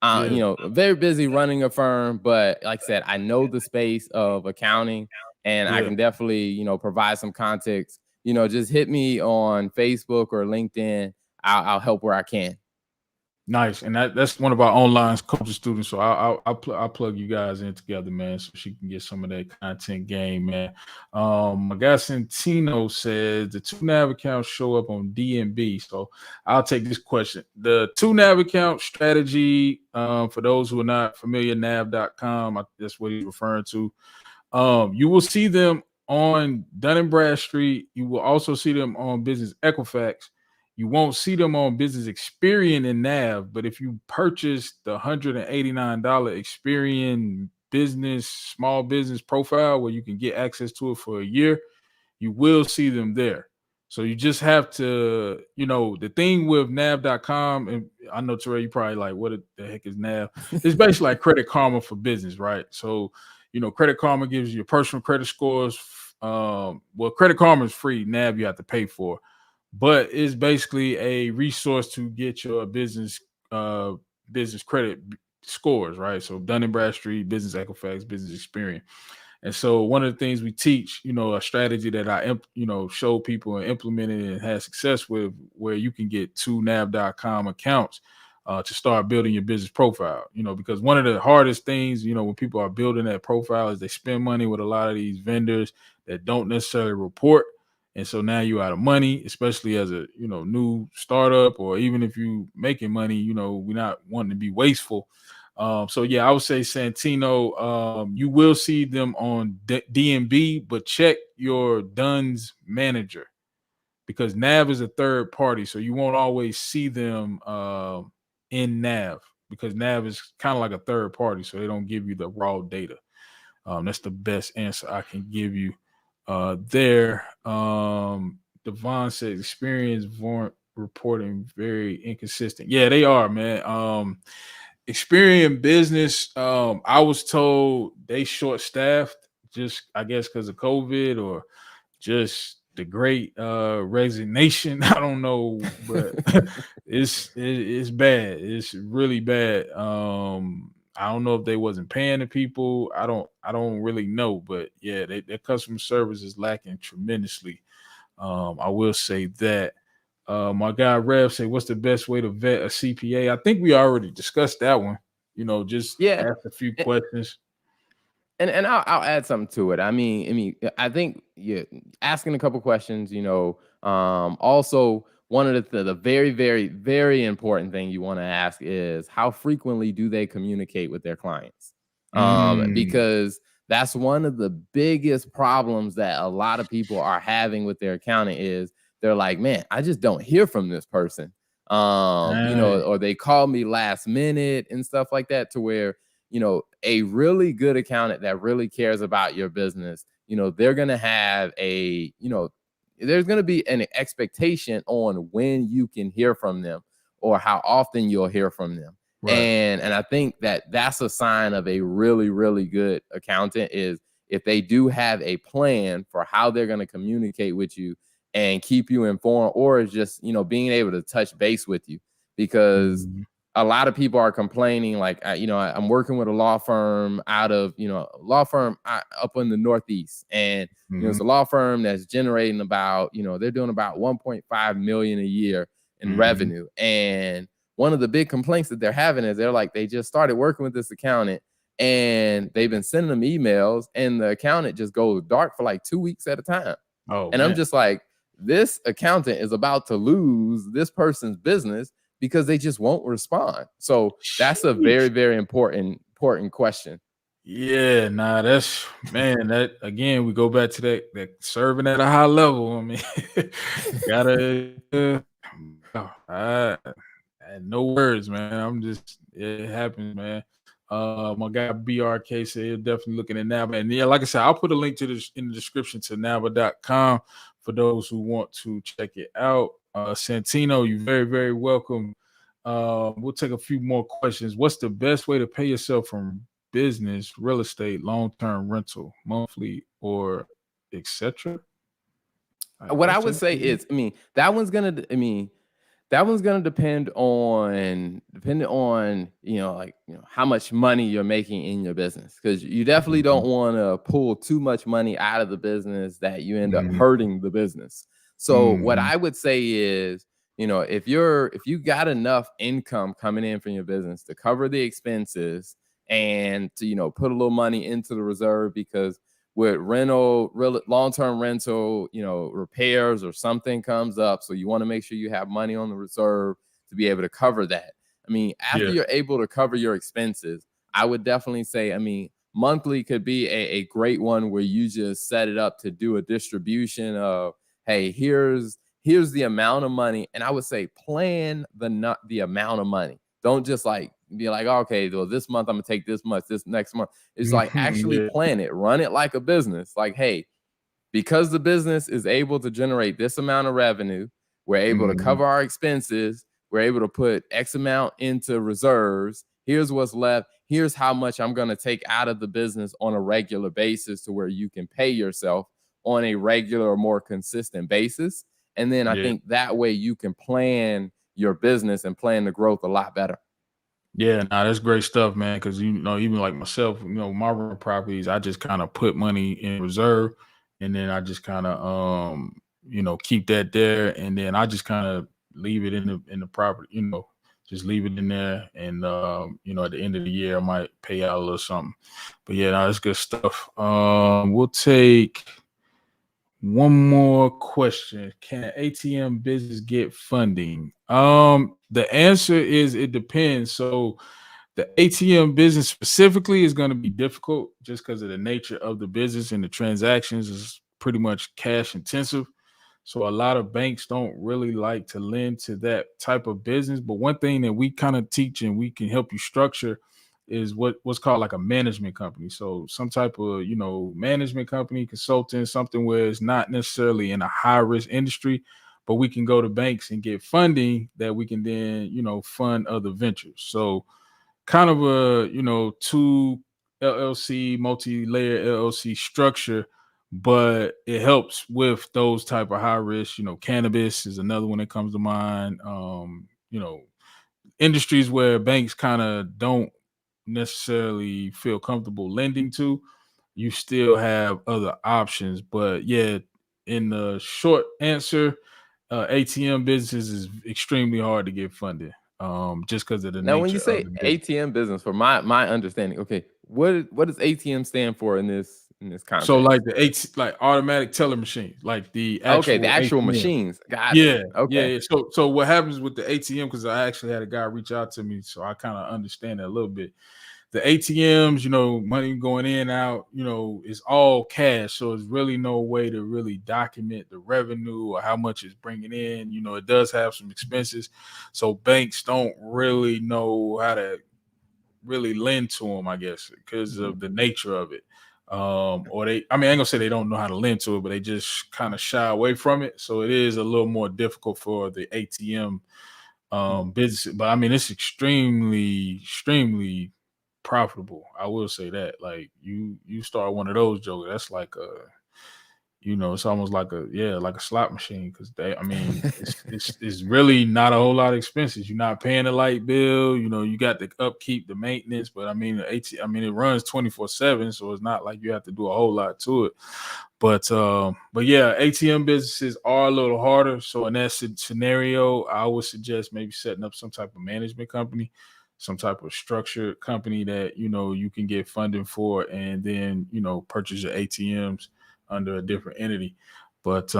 [SPEAKER 1] yeah,
[SPEAKER 2] Very busy running a firm, but like I said, I know the space of accounting, and I
[SPEAKER 1] yeah.
[SPEAKER 2] can definitely, provide some context. Just hit me on Facebook or LinkedIn. I'll help where I can.
[SPEAKER 1] Nice, and that's one of our online coaching students. So I'll plug you guys in together, man, so she can get some of that content game, man. My guy Santino says the two nav accounts show up on DNB. So I'll take this question. The two nav account strategy, for those who are not familiar, nav.com, that's what he's referring to. You will see them on Dun and Bradstreet. You will also see them on Business Equifax. You won't see them on Business Experian and Nav, but if you purchase the $189 Experian business small business profile where you can get access to it for a year, you will see them there. So you just have to, the thing with nav.com, and I know Terrell, you probably like, what the heck is Nav? It's basically like Credit Karma for business, right? So, Credit Karma gives you your personal credit scores. Well, Credit Karma is free. Nav you have to pay for, but it's basically a resource to get your business credit scores, right? So Dun& Bradstreet, Business Equifax, Business Experience. And so one of the things we teach, a strategy that I, show people and implemented and had success with, where you can get 2nav.com accounts to start building your business profile, because one of the hardest things, when people are building that profile is they spend money with a lot of these vendors that don't necessarily report. And so now you're out of money, especially as a, new startup, or even if you making money, we're not wanting to be wasteful. So yeah, I would say Santino, you will see them on DMB, but check your Dunn's manager, because Nav is a third party. So you won't always see them in Nav, because Nav is kind of like a third party. So they don't give you the raw data. That's the best answer I can give you there. Devon said experience warrant reporting very inconsistent. Yeah, they are, man. Experience business, I was told they short staffed, just I guess because of COVID or just the great resignation. I don't know, but it's bad. It's really bad. I don't know if they wasn't paying the people. I don't really know, but yeah, their customer service is lacking tremendously. I will say that. My guy Rev say, what's the best way to vet a CPA? I think we already discussed that one. Just
[SPEAKER 2] Yeah.
[SPEAKER 1] ask a few questions.
[SPEAKER 2] And I'll add something to it. I I think asking a couple questions, also one of the very, very, very important thing you want to ask is how frequently do they communicate with their clients? Because that's one of the biggest problems that a lot of people are having with their accountant is they're like, man, I just don't hear from this person. Or they call me last minute and stuff like that, to where a really good accountant that really cares about your business, they're going to have there's going to be an expectation on when you can hear from them or how often you'll hear from them. Right. And I think that that's a sign of a really, really good accountant, is if they do have a plan for how they're going to communicate with you and keep you informed, or is just, being able to touch base with you. Because a lot of people are complaining, like, I'm working with a law firm out of, up in the Northeast. And, it's a law firm that's generating about, they're doing about 1.5 million a year in revenue. And one of the big complaints that they're having is they're like, they just started working with this accountant and they've been sending them emails, and the accountant just goes dark for like 2 weeks at a time. Oh, and man. I'm just like, this accountant is about to lose this person's business because they just won't respond. So that's a very, very important question.
[SPEAKER 1] Yeah, nah, that's, man, that again, we go back to that serving at a high level. I mean, gotta no words, man. I'm just, it happens, man. My guy BRK said he's definitely looking at Nava. And yeah, like I said, I'll put a link to this in the description to Nava.com for those who want to check it out. Santino, you're very, very welcome. We'll take a few more questions. What's the best way to pay yourself from business, real estate, long-term rental, monthly, or etc.?
[SPEAKER 2] What I would say is, that one's gonna depend on how much money you're making in your business, because you definitely don't want to pull too much money out of the business that you end up hurting the business. So what I would say is, if you got enough income coming in from your business to cover the expenses and to put a little money into the reserve, because with long-term rental, repairs or something comes up, so you want to make sure you have money on the reserve to be able to cover that. After you're able to cover your expenses, I would definitely say, monthly could be a great one, where you just set it up to do a distribution of, hey, here's the amount of money. And I would say plan the amount of money. Don't just be like, okay, well, this month I'm gonna take this much, this next month. It's like, actually plan it, run it like a business. Like, hey, because the business is able to generate this amount of revenue, we're able to cover our expenses, we're able to put X amount into reserves. Here's what's left. Here's how much I'm gonna take out of the business on a regular basis, to where you can pay yourself on a regular or more consistent basis. And then I think that way you can plan your business and plan the growth a lot better.
[SPEAKER 1] Yeah, nah, that's great stuff, man. Because even like myself, my rental properties, I just kind of put money in reserve, and then I just kind of keep that there, and then I just kind of leave it in the property, just leave it in there, and at the end of the year, I might pay out a little something. But yeah, no, that's good stuff. We'll take one more question. Can ATM business get funding? The answer is it depends. So the ATM business specifically is going to be difficult just because of the nature of the business, and the transactions is pretty much cash intensive. So a lot of banks don't really like to lend to that type of business. But one thing that we kind of teach and we can help you structure is what's called like a management company. So some type of management company, consultant, something where it's not necessarily in a high risk industry, but we can go to banks and get funding that we can then fund other ventures. So kind of a two LLC, multi-layer LLC structure, but it helps with those type of high risk. Cannabis is another one that comes to mind. Industries where banks kind of don't necessarily feel comfortable lending to, you still have other options. But yeah, in the short answer, ATM business is extremely hard to get funded, just because of the
[SPEAKER 2] Now, when you
[SPEAKER 1] nature of
[SPEAKER 2] say
[SPEAKER 1] the business.
[SPEAKER 2] ATM business, for my understanding, okay, what does ATM stand for in this
[SPEAKER 1] So
[SPEAKER 2] context?
[SPEAKER 1] like like automatic teller machines, like the
[SPEAKER 2] Okay, the
[SPEAKER 1] actual
[SPEAKER 2] actual
[SPEAKER 1] ATM.
[SPEAKER 2] machines. Got it.
[SPEAKER 1] Yeah, yeah,
[SPEAKER 2] Okay.
[SPEAKER 1] yeah. So what happens with the ATM? Because I actually had a guy reach out to me, so I kind of understand that a little bit. The ATMs, money going in out, is all cash. So there's really no way to really document the revenue or how much it's bringing in. It does have some expenses. So banks don't really know how to really lend to them, I guess, because
[SPEAKER 2] Mhm.
[SPEAKER 1] of the nature of it. Or I mean, I ain't gonna say they don't know how to lend to it, but they just kind of shy away from it. So it is a little more difficult for the ATM
[SPEAKER 2] Mhm.
[SPEAKER 1] business. But I mean, it's extremely profitable. I will say that. Like you start one of those jokers, that's like a it's almost like like a slot machine, because I mean, it's really not a whole lot of expenses. You're not paying the light bill, you got the upkeep, the maintenance, but I mean, it runs 24/7, so it's not like you have to do a whole lot to it. But yeah, ATM businesses are a little harder. So in that scenario, I would suggest maybe setting up some type of management company, some type of structured company that you can get funding for, and then purchase your ATMs under a different entity. But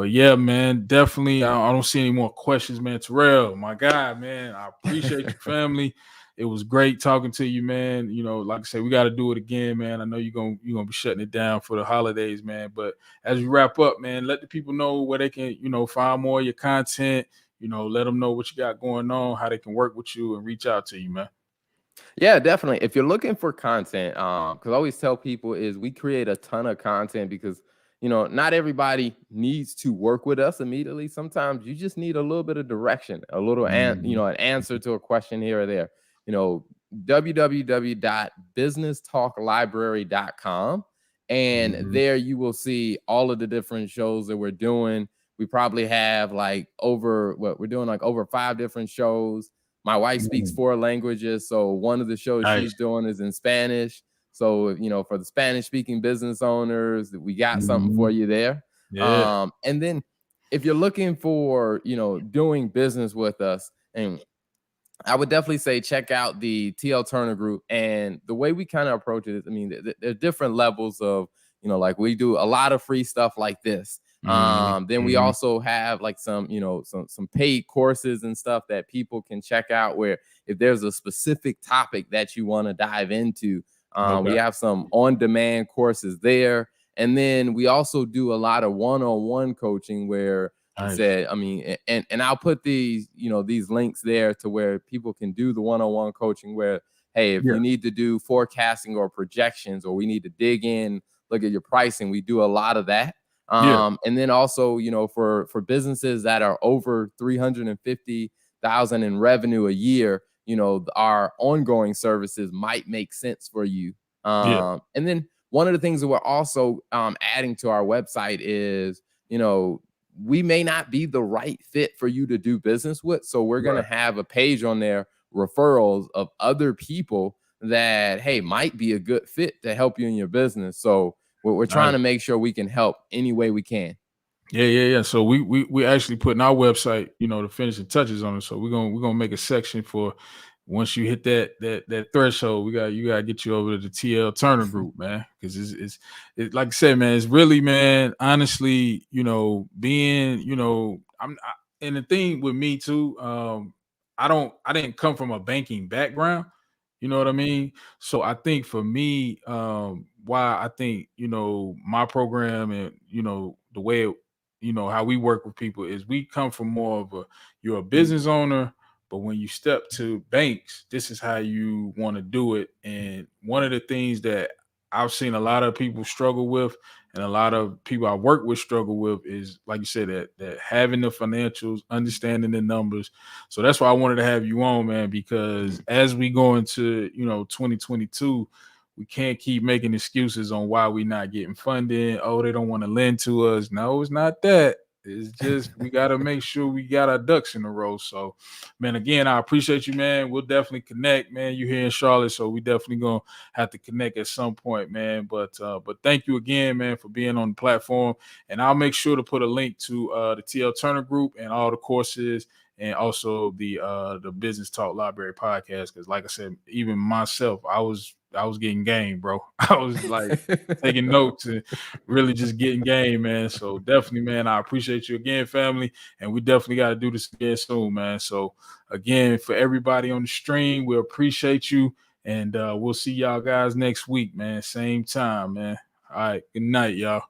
[SPEAKER 1] yeah, man, definitely. I don't see any more questions, man. Terrell, my guy, man, I appreciate your family. It was great talking to you, man. Like I said, we got to do it again, man. I know you're gonna be shutting it down for the holidays, man. But as we wrap up, man, let the people know where they can, find more of your content. Let them know what you got going on, how they can work with you and reach out to you, man.
[SPEAKER 2] Yeah, definitely. If you're looking for content, because I always tell people is we create a ton of content because not everybody needs to work with us immediately. Sometimes you just need a little bit of direction, a little
[SPEAKER 1] Mhm.
[SPEAKER 2] an answer to a question here or there. You know, www.businesstalklibrary.com, and
[SPEAKER 1] Mhm.
[SPEAKER 2] there you will see all of the different shows that we're doing. We probably have like over what we're doing, like over 5 different shows. My wife speaks
[SPEAKER 1] Mhm.
[SPEAKER 2] 4 languages, so one of the shows
[SPEAKER 1] Nice.
[SPEAKER 2] she's doing is in Spanish. So, for the Spanish speaking business owners, we got something for
[SPEAKER 1] Mhm.
[SPEAKER 2] you there.
[SPEAKER 1] Yeah.
[SPEAKER 2] And then if you're looking for, doing business with us, and I would definitely say check out the TL Turner Group. And the way we kind of approach it is, I mean, there are different levels of, like we do a lot of free stuff like this.
[SPEAKER 1] Mhm.
[SPEAKER 2] Then we
[SPEAKER 1] Mhm.
[SPEAKER 2] also have like some, some paid courses and stuff that people can check out, where if there's a specific topic that you want to dive into, we
[SPEAKER 1] Okay.
[SPEAKER 2] have some on-demand courses there. And then we also do a lot of one-on-one coaching where
[SPEAKER 1] Nice.
[SPEAKER 2] said, I mean, and I'll put these, these links there to where people can do the one-on-one coaching where, hey, if
[SPEAKER 1] Yeah.
[SPEAKER 2] you need to do forecasting or projections, or we need to dig in, look at your pricing, we do a lot of that.
[SPEAKER 1] Yeah.
[SPEAKER 2] And then also, for businesses that are over 350,000 in revenue a year, our ongoing services might make sense for you.
[SPEAKER 1] Yeah.
[SPEAKER 2] And then one of the things that we're also adding to our website is, we may not be the right fit for you to do business with. So we're going to
[SPEAKER 1] Right.
[SPEAKER 2] have a page on there referrals of other people that, hey, might be a good fit to help you in your business. So we're trying to make sure we can help any way we can.
[SPEAKER 1] Yeah. So we actually putting our website, the finishing touches on it. So we're gonna make a section for once you hit that threshold, you gotta get you over to the TL Turner group, man. Because it's like I said, man, it's really, man, honestly, being, and the thing with me too, I didn't come from a banking background. You know what I mean? So I think for me, why I think, my program and, the way how we work with people is we come from more of you're a business owner, but when you step to banks, this is how you want to do it. And one of the things that I've seen a lot of people struggle with, and a lot of people I work with struggle with, is like you said, that having the financials, understanding the numbers. So that's why I wanted to have you on, man, because as we go into 2022, we can't keep making excuses on why we're not getting funding. Oh, they don't want to lend to us. No, it's not that. It's just we got to make sure we got our ducks in a row. So, man, again, I appreciate you, man. We'll definitely connect, man. You're here in Charlotte, so we definitely gonna have to connect at some point, man. But thank you again, man, for being on the platform. And I'll make sure to put a link to the TL Turner group and all the courses, and also the Business Talk Library podcast. Because, like I said, even myself, I was getting game, bro. I was like taking notes and really just getting game, man. So definitely, man, I appreciate you again, family. And we definitely got to do this again soon, man. So again, for everybody on the stream, we appreciate you. And we'll see y'all guys next week, man. Same time, man. All right. Good night, y'all.